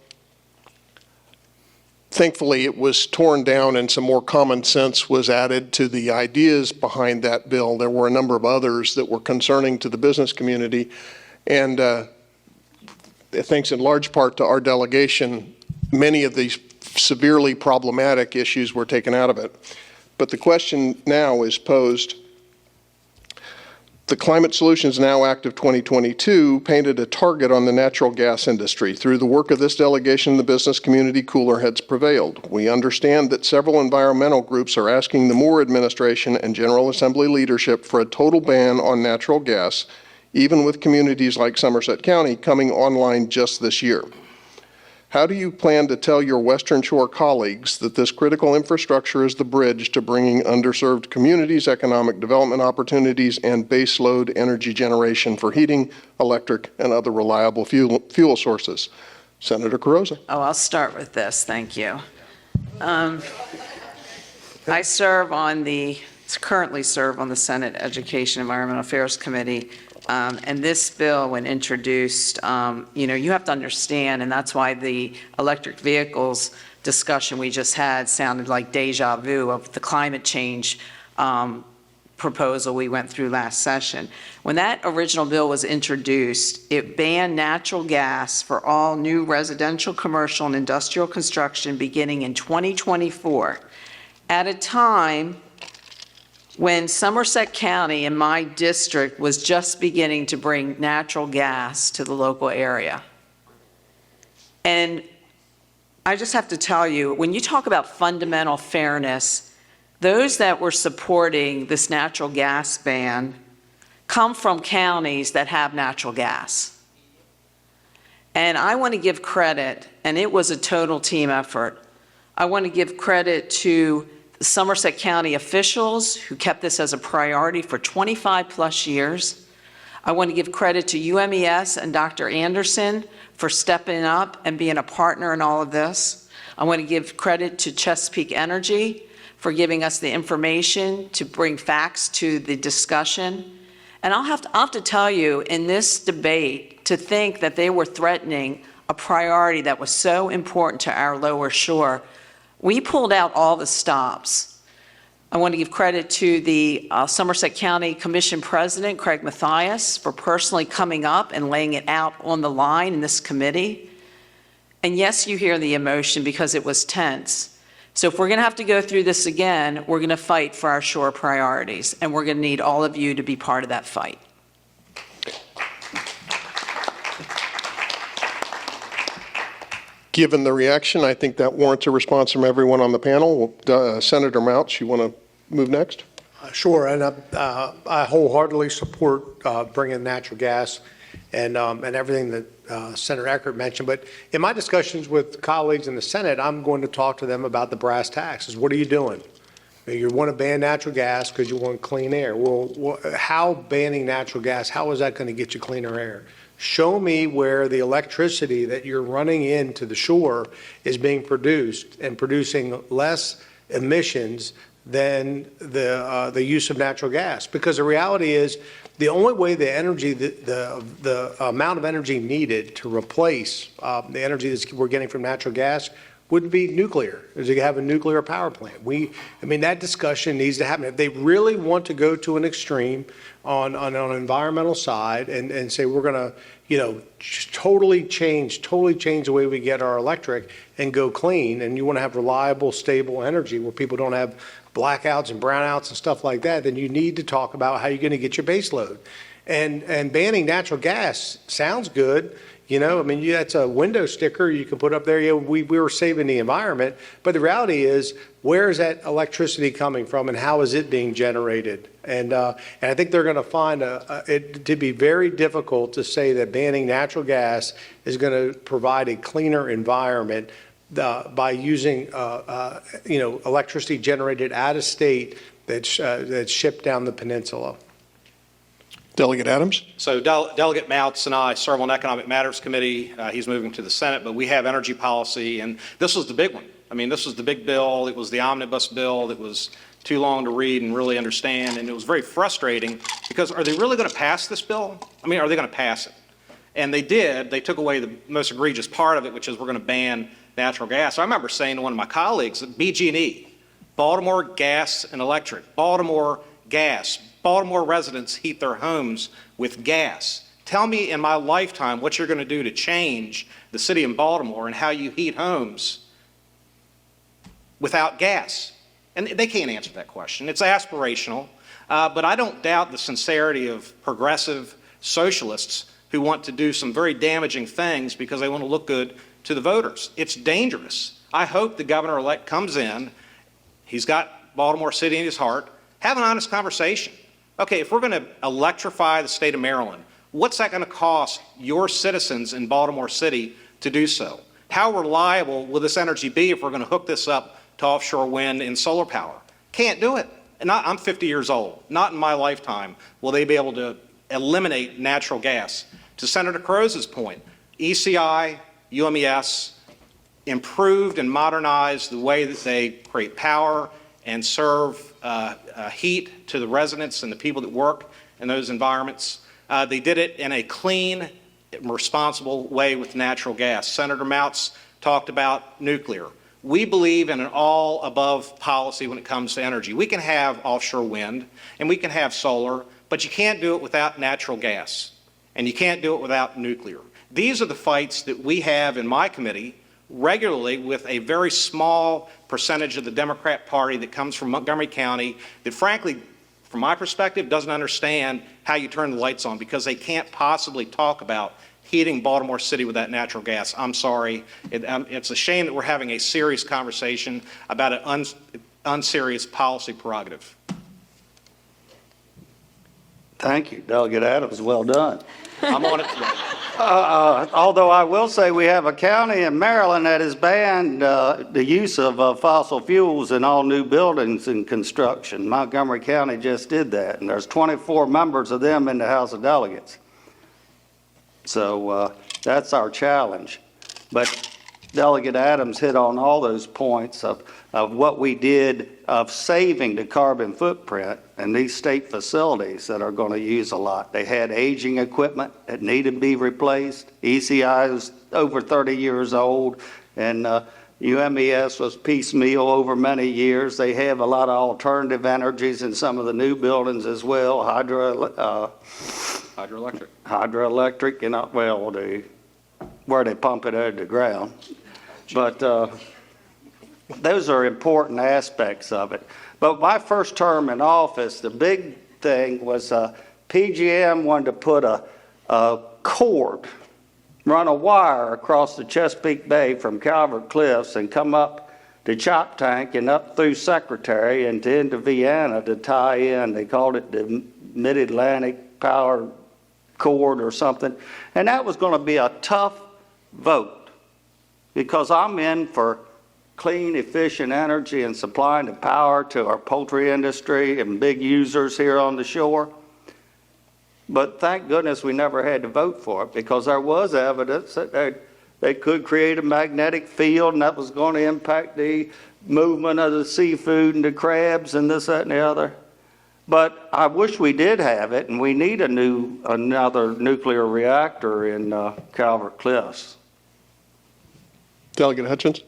Thankfully, it was torn down and some more common sense was added to the ideas behind that bill. There were a number of others that were concerning to the business community, and thanks in large part to our delegation, many of these severely problematic issues were taken out of it. But the question now is posed. The Climate Solutions Now Act of 2022 painted a target on the natural gas industry. Through the work of this delegation, the business community, cooler heads prevailed. We understand that several environmental groups are asking the Moore administration and General Assembly leadership for a total ban on natural gas, even with communities like Somerset County coming online just this year. How do you plan to tell your Western Shore colleagues that this critical infrastructure is the bridge to bringing underserved communities economic development opportunities and baseload energy generation for heating, electric, and other reliable fuel sources? Senator Carrozza. Oh, I'll start with this. Thank you. I currently serve on the Senate Education Environmental Affairs Committee. And this bill, when introduced, you have to understand, and that's why the electric vehicles discussion we just had sounded like deja vu of the climate change proposal we went through last session. When that original bill was introduced, it banned natural gas for all new residential, commercial, and industrial construction beginning in 2024, at a time when Somerset County in my district was just beginning to bring natural gas to the local area. And I just have to tell you, when you talk about fundamental fairness, those that were supporting this natural gas ban come from counties that have natural gas. And I want to give credit, and it was a total team effort. I want to give credit to Somerset County officials who kept this as a priority for 25 plus years. I want to give credit to UMES and Dr. Anderson for stepping up and being a partner in all of this. I want to give credit to Chesapeake Energy for giving us the information to bring facts to the discussion. And I'll have to tell you, in this debate, to think that they were threatening a priority that was so important to our lower shore, we pulled out all the stops. I want to give credit to the Somerset County Commission President, Craig Mathias, for personally coming up and laying it out on the line in this committee. And yes, you hear the emotion because it was tense. So if we're going to have to go through this again, we're going to fight for our shore priorities, and we're going to need all of you to be part of that fight. Given the reaction, I think that warrants a response from everyone on the panel. Senator Mounts, you want to move next? Sure, and I wholeheartedly support bringing natural gas and everything that Senator Eckert mentioned. But in my discussions with colleagues in the Senate, I'm going to talk to them about the brass tacks. What are you doing? You want to ban natural gas because you want clean air. Well, how banning natural gas, how is that going to get you cleaner air? Show me where the electricity that you're running into the shore is being produced and producing less emissions than the use of natural gas. Because the reality is, the only way the energy, the amount of energy needed to replace the energy that we're getting from natural gas would be nuclear, is you have a nuclear power plant. I mean, that discussion needs to happen. If they really want to go to an extreme on an environmental side and say we're going to, totally change the way we get our electric and go clean, and you want to have reliable, stable energy where people don't have blackouts and brownouts and stuff like that, then you need to talk about how you're going to get your base load. And banning natural gas sounds good. That's a window sticker you can put up there. We were saving the environment, but the reality is, where is that electricity coming from, and how is it being generated? And I think they're going to find it to be very difficult to say that banning natural gas is going to provide a cleaner environment by using electricity generated out of state that's shipped down the peninsula. Delegate Adams? So Delegate Mounts and I serve on Economic Matters Committee. He's moving to the Senate, but we have energy policy, and this was the big one. This was the big bill. It was the omnibus bill that was too long to read and really understand, and it was very frustrating because are they really going to pass this bill? Are they going to pass it? And they did. They took away the most egregious part of it, which is we're going to ban natural gas. I remember saying to one of my colleagues at BG&E, Baltimore Gas and Electric, Baltimore Gas, Baltimore residents heat their homes with gas. Tell me in my lifetime what you're going to do to change the city of Baltimore and how you heat homes without gas. And they can't answer that question. It's aspirational, but I don't doubt the sincerity of progressive socialists who want to do some very damaging things because they want to look good to the voters. It's dangerous. I hope the governor-elect comes in, he's got Baltimore City in his heart, have an honest conversation. Okay, if we're going to electrify the state of Maryland, what's that going to cost your citizens in Baltimore City to do so? How reliable will this energy be if we're going to hook this up to offshore wind and solar power? Can't do it. And I'm 50 years old. Not in my lifetime will they be able to eliminate natural gas. To Senator Crow's point, ECI, UMES improved and modernized the way that they create power and serve heat to the residents and the people that work in those environments. They did it in a clean, responsible way with natural gas. Senator Mounts talked about nuclear. We believe in an all-above policy when it comes to energy. We can have offshore wind and we can have solar, but you can't do it without natural gas, and you can't do it without nuclear. These are the fights that we have in my committee regularly with a very small percentage of the Democrat Party that comes from Montgomery County that, frankly, from my perspective, doesn't understand how you turn the lights on because they can't possibly talk about heating Baltimore City with that natural gas. I'm sorry. It's a shame that we're having a serious conversation about an unserious policy prerogative. Thank you, Delegate Adams. Well done. I'm on it today. Although I will say we have a county in Maryland that has banned the use of fossil fuels in all new buildings and construction. Montgomery County just did that, and there's 24 members of them in the House of Delegates. So that's our challenge. But Delegate Adams hit on all those points of what we did of saving the carbon footprint and these state facilities that are going to use a lot. They had aging equipment that needed to be replaced. ECI is over 30 years old, and UMES was piecemeal over many years. They have a lot of alternative energies in some of the new buildings as well, Hydroelectric. hydroelectric, and where they pump it out of the ground. But those are important aspects of it. But my first term in office, the big thing was PGM wanted to put a cord, run a wire across the Chesapeake Bay from Calvert Cliffs and come up to Chop Tank and up through Secretary and into Vienna to tie in. They called it the Mid-Atlantic Power Cord or something. And that was going to be a tough vote because I'm in for clean, efficient energy and supplying the power to our poultry industry and big users here on the shore. But thank goodness we never had to vote for it because there was evidence that they could create a magnetic field and that was going to impact the movement of the seafood and the crabs and this, that, and the other. But I wish we did have it, and we need another nuclear reactor in Calvert Cliffs. Delegate Hutchins?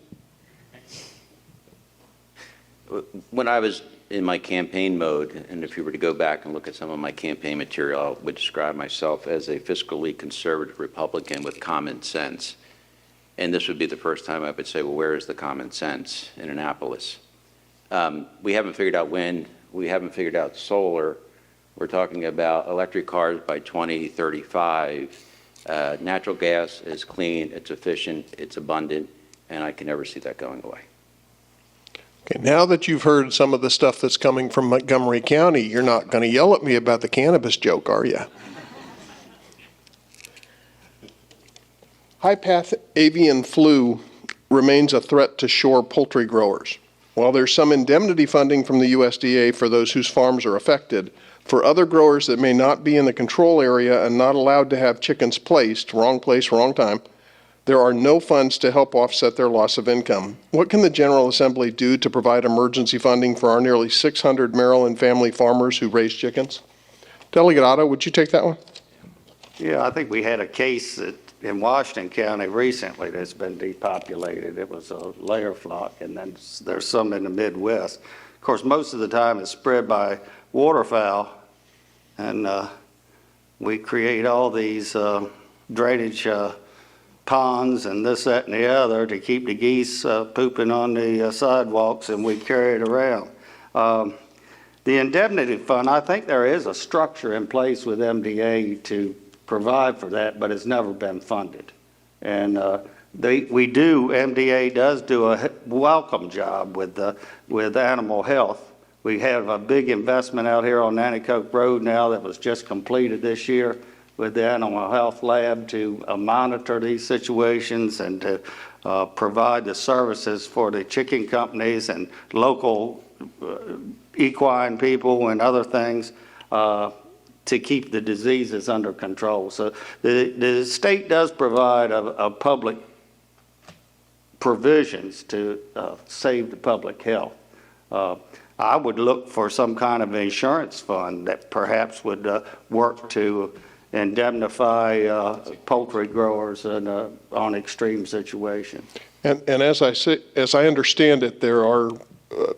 When I was in my campaign mode, and if you were to go back and look at some of my campaign material, I would describe myself as a fiscally conservative Republican with common sense. And this would be the first time I would say, well, where is the common sense in Annapolis? We haven't figured out wind. We haven't figured out solar. We're talking about electric cars by 2035. Natural gas is clean, it's efficient, it's abundant, and I can never see that going away. Okay, now that you've heard some of the stuff that's coming from Montgomery County, you're not going to yell at me about the cannabis joke, are you? High-path avian flu remains a threat to shore poultry growers. While there's some indemnity funding from the USDA for those whose farms are affected, for other growers that may not be in the control area and not allowed to have chickens placed, wrong place, wrong time, there are no funds to help offset their loss of income. What can the General Assembly do to provide emergency funding for our nearly 600 Maryland family farmers who raise chickens? Delegate Otto, would you take that one? Yeah, I think we had a case in Washington County recently that's been depopulated. It was a layer flock, and then there's some in the Midwest. Of course, most of the time it's spread by waterfowl, and we create all these drainage ponds and this, that, and the other to keep the geese pooping on the sidewalks, and we carry it around. The indemnity fund, I think there is a structure in place with MDA to provide for that, but it's never been funded. And MDA does do a welcome job with animal health. We have a big investment out here on Nanticoke Road now that was just completed this year with the Animal Health Lab to monitor these situations and to provide the services for the chicken companies and local equine people and other things to keep the diseases under control. So the state does provide a public provisions to save the public health. I would look for some kind of insurance fund that perhaps would work to indemnify poultry growers on extreme situations. And as I understand it, there are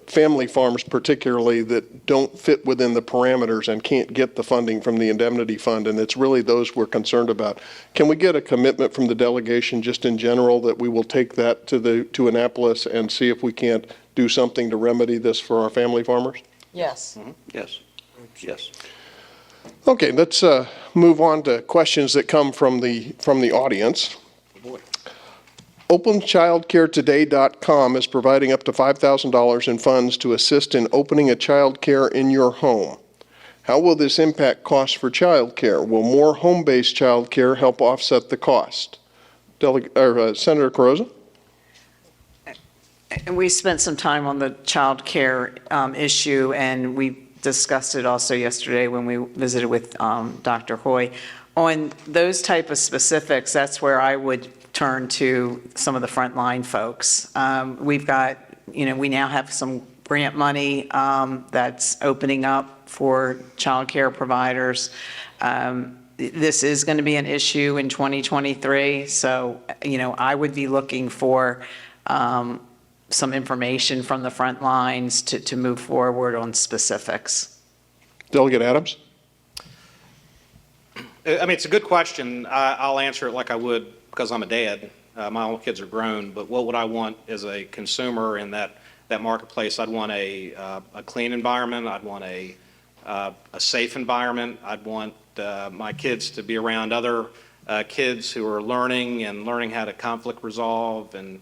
family farms particularly that don't fit within the parameters and can't get the funding from the indemnity fund, and it's really those we're concerned about. Can we get a commitment from the delegation just in general that we will take that to Annapolis and see if we can't do something to remedy this for our family farmers? Yes. Mm-hmm. Yes. Yes. Okay, let's move on to questions that come from the audience. OpenChildCareToday.com is providing up to $5,000 in funds to assist in opening a child care in your home. How will this impact costs for child care? Will more home-based child care help offset the cost? Senator Carrozza? And we spent some time on the child care issue, and we discussed it also yesterday when we visited with Dr. Hoy. On those type of specifics, that's where I would turn to some of the frontline folks. We've got, we now have some grant money that's opening up for child care providers. This is going to be an issue in 2023, so, I would be looking for some information from the front lines to move forward on specifics. Delegate Adams? I mean, it's a good question. I'll answer it like I would because I'm a dad. My own kids are grown, but what would I want as a consumer in that marketplace? I'd want a clean environment. I'd want a safe environment. I'd want my kids to be around other kids who are learning how to conflict resolve and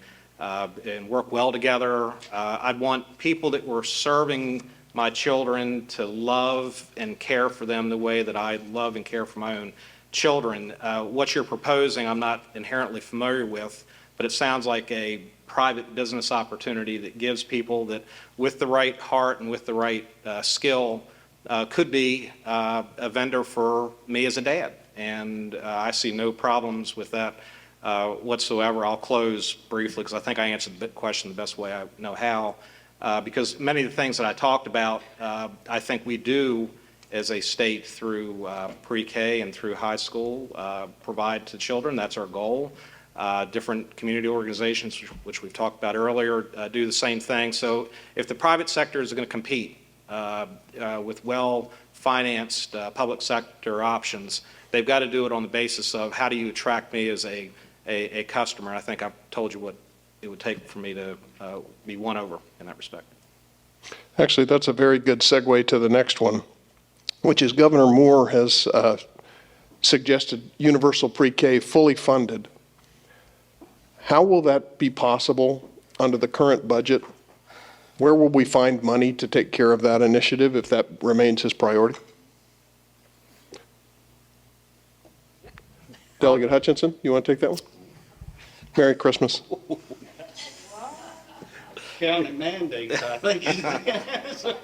work well together. I'd want people that were serving my children to love and care for them the way that I love and care for my own children. What you're proposing, I'm not inherently familiar with, but it sounds like a private business opportunity that gives people that, with the right heart and with the right skill, could be a vendor for me as a dad. And I see no problems with that whatsoever. I'll close briefly because I think I answered the question the best way I know how. Because many of the things that I talked about, I think we do as a state through pre-K and through high school provide to children. That's our goal. Different community organizations, which we've talked about earlier, do the same thing. So if the private sector is going to compete with well-financed public sector options, they've got to do it on the basis of how do you attract me as a customer. And I think I've told you what it would take for me to be won over in that respect. Actually, that's a very good segue to the next one, which is Governor Moore has suggested universal pre-K fully funded. How will that be possible under the current budget? Where will we find money to take care of that initiative if that remains his priority? Delegate Hutchinson, you want to take that one? Merry Christmas. County mandates, I think.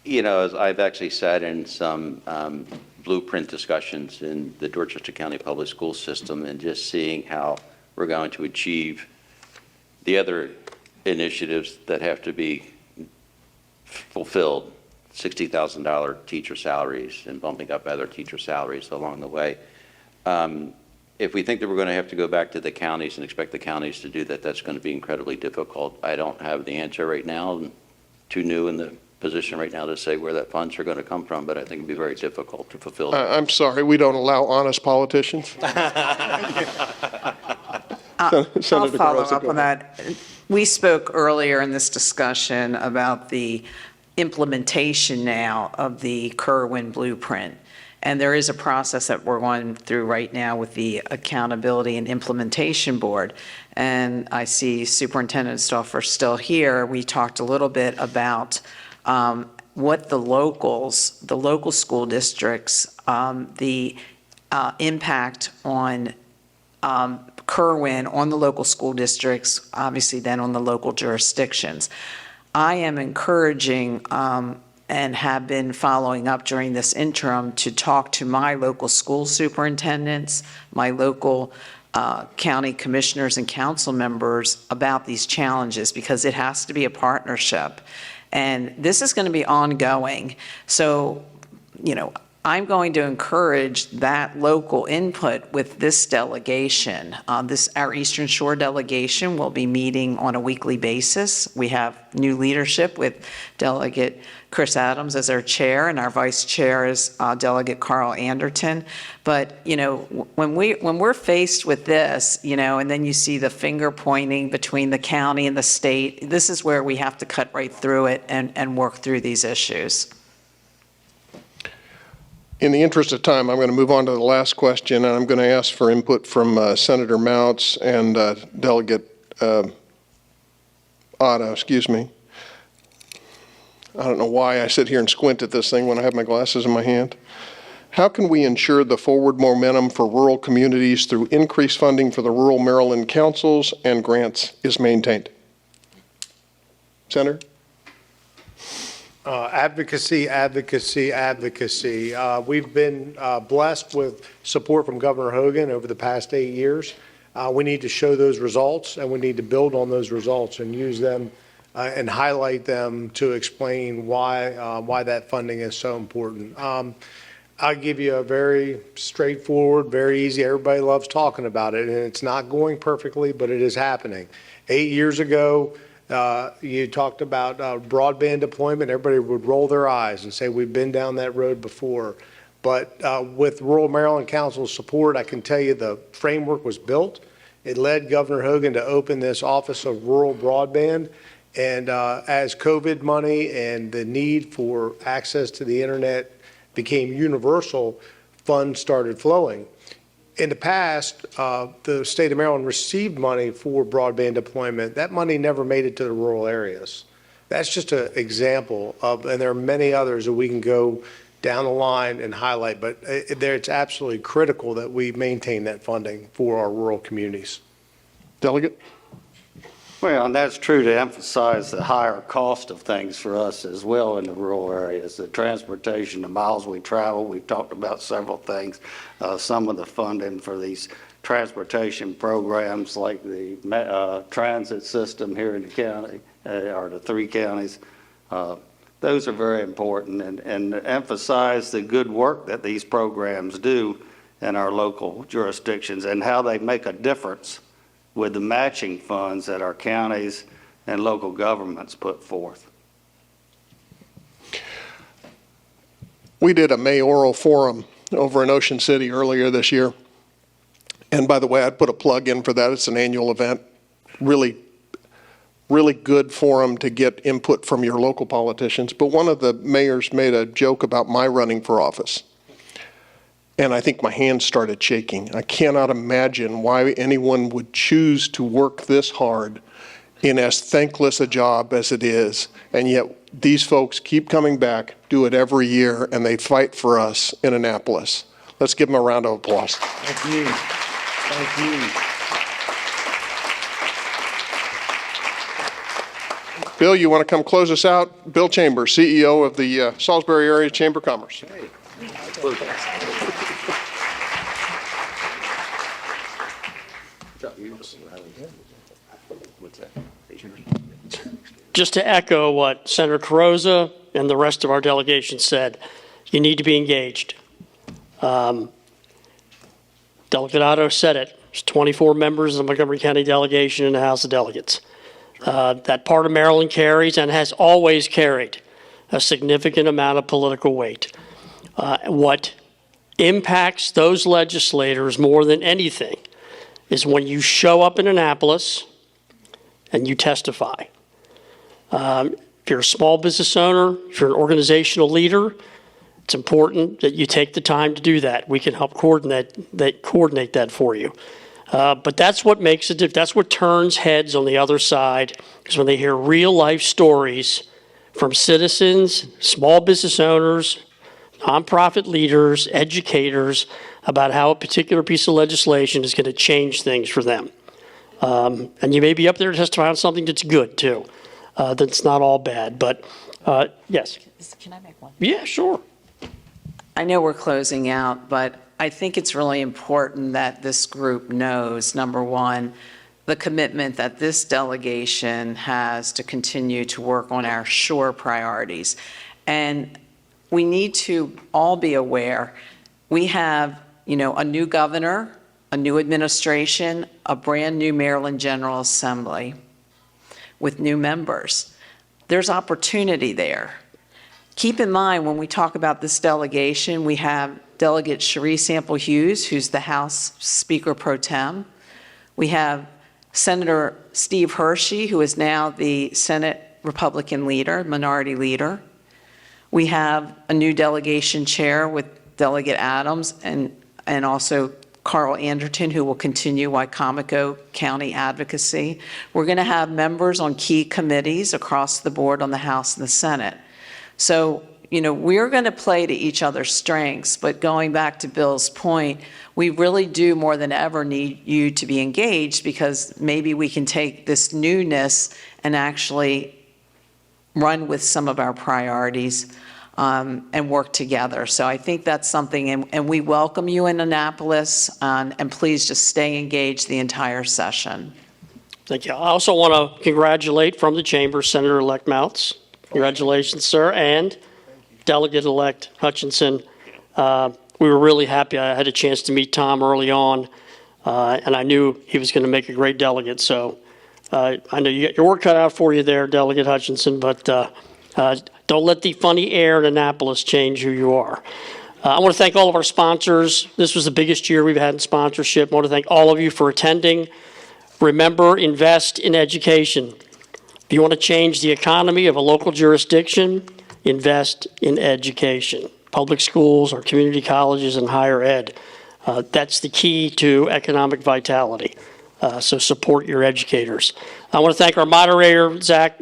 You know, as I've actually sat in some blueprint discussions in the Dorchester County Public School System and just seeing how we're going to achieve the other initiatives that have to be fulfilled, $60,000 teacher salaries and bumping up other teacher salaries along the way. If we think that we're going to have to go back to the counties and expect the counties to do that, that's going to be incredibly difficult. I don't have the answer right now. I'm too new in the position right now to say where that funds are going to come from, but I think it'd be very difficult to fulfill that. I'm sorry, we don't allow honest politicians. I'll Senator follow Carlson, up go on ahead. that. We spoke earlier in this discussion about the implementation now of the Kerwin Blueprint. And there is a process that we're going through right now with the Accountability and Implementation Board. And I see Superintendent Stauffer still here. We talked a little bit about what the local school districts, the impact on Kerwin on the local school districts, obviously then on the local jurisdictions. I am encouraging and have been following up during this interim to talk to my local school superintendents, my local county commissioners and council members about these challenges, because it has to be a partnership. And this is going to be ongoing. So, you know, I'm going to encourage that local input with this delegation. Our Eastern Shore delegation will be meeting on a weekly basis. We have new leadership with Delegate Chris Adams as our chair, and our vice chair is Delegate Carl Anderton. But, you know, when we're faced with this, you know, and then you see the finger pointing between the county and the state, this is where we have to cut right through it and work through these issues. In the interest of time, I'm going to move on to the last question, and I'm going to ask for input from Senator Mounts and Delegate Otto, excuse me. I don't know why I sit here and squint at this thing when I have my glasses in my hand. How can we ensure the forward momentum for rural communities through increased funding for the rural Maryland councils and grants is maintained? Senator? Advocacy, advocacy, advocacy. We've been blessed with support from Governor Hogan over the past 8 years. We need to show those results, and we need to build on those results and use them and highlight them to explain why that funding is so important. I'll give you a very straightforward, very easy, everybody loves talking about it, and it's not going perfectly, but it is happening. 8 years ago, you talked about broadband deployment, everybody would roll their eyes and say, we've been down that road before. But with Rural Maryland Council's support, I can tell you the framework was built. It led Governor Hogan to open this Office of Rural Broadband. And as COVID money and the need for access to the internet became universal, funds started flowing. In the past, the state of Maryland received money for broadband deployment. That money never made it to the rural areas. That's just an example of, and there are many others that we can go down the line and highlight, but it's absolutely critical that we maintain that funding for our rural communities. Delegate? Well, and that's true to emphasize the higher cost of things for us as well in the rural areas, the transportation, the miles we travel. We've talked about several things. Some of the funding for these transportation programs like the transit system here in the county, or the 3 counties, those are very important, and emphasize the good work that these programs do in our local jurisdictions and how they make a difference with the matching funds that our counties and local governments put forth. We did a mayoral forum over in Ocean City earlier this year. And by the way, I'd put a plug in for that. It's an annual event. Really good forum to get input from your local politicians. But one of the mayors made a joke about my running for office. And I think my hands started shaking. I cannot imagine why anyone would choose to work this hard in as thankless a job as it is. And yet these folks keep coming back, do it every year, and they fight for us in Annapolis. Let's give them a round of applause. Thank you. Thank you. Bill, you want to come close us out? Bill Chambers, CEO of the Salisbury Area Chamber of Commerce. Just to echo what Senator Carrozza and the rest of our delegation said, you need to be engaged. Delegate Otto said it. There's 24 members of the Montgomery County delegation in the House of Delegates. That part of Maryland carries and has always carried a significant amount of political weight. What impacts those legislators more than anything is when you show up in Annapolis and you testify. If you're a small business owner, if you're an organizational leader, it's important that you take the time to do that. We can help coordinate that for you. But that's what makes it, that's what turns heads on the other side, is when they hear real life stories from citizens, small business owners, nonprofit leaders, educators, about how a particular piece of legislation is going to change things for them. And you may be up there to testify on something that's good too. That's not all bad, but yes. Can I make one? Yeah, sure. I know we're closing out, but I think it's really important that this group knows, number one, the commitment that this delegation has to continue to work on our SURE priorities. And we need to all be aware, we have, a new governor, a new administration, a brand new Maryland General Assembly with new members. There's opportunity there. Keep in mind, when we talk about this delegation, we have Delegate Cherie Sample Hughes, who's the House Speaker Pro Tem. We have Senator Steve Hershey, who is now the Senate Republican leader, minority leader. We have a new delegation chair with Delegate Adams and also Carl Anderton, who will continue Wicomico County advocacy. We're going to have members on key committees across the board on the House and the Senate. So, we're going to play to each other's strengths, but going back to Bill's point, we really do more than ever need you to be engaged, because maybe we can take this newness and actually run with some of our priorities and work together. So I think that's something, and we welcome you in Annapolis, and please just stay engaged the entire session. Thank you. I also want to congratulate from the chamber Senator-elect Mounts. Congratulations, sir, and Delegate-elect Hutchinson. We were really happy. I had a chance to meet Tom early on, and I knew he was going to make a great delegate. So I know you got your work cut out for you there, Delegate Hutchinson, but don't let the funny air in Annapolis change who you are. I want to thank all of our sponsors. This was the biggest year we've had in sponsorship. I want to thank all of you for attending. Remember, invest in education. If you want to change the economy of a local jurisdiction, invest in education. Public schools, our community colleges, and higher ed. That's the key to economic vitality. So support your educators. I want to thank our moderator, Zach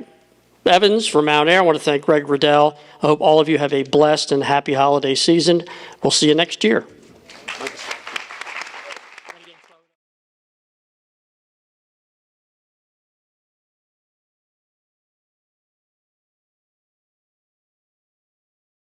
Evans from Mount Air. I want to thank Greg Riddell. I hope all of you have a blessed and happy holiday season. We'll see you next year.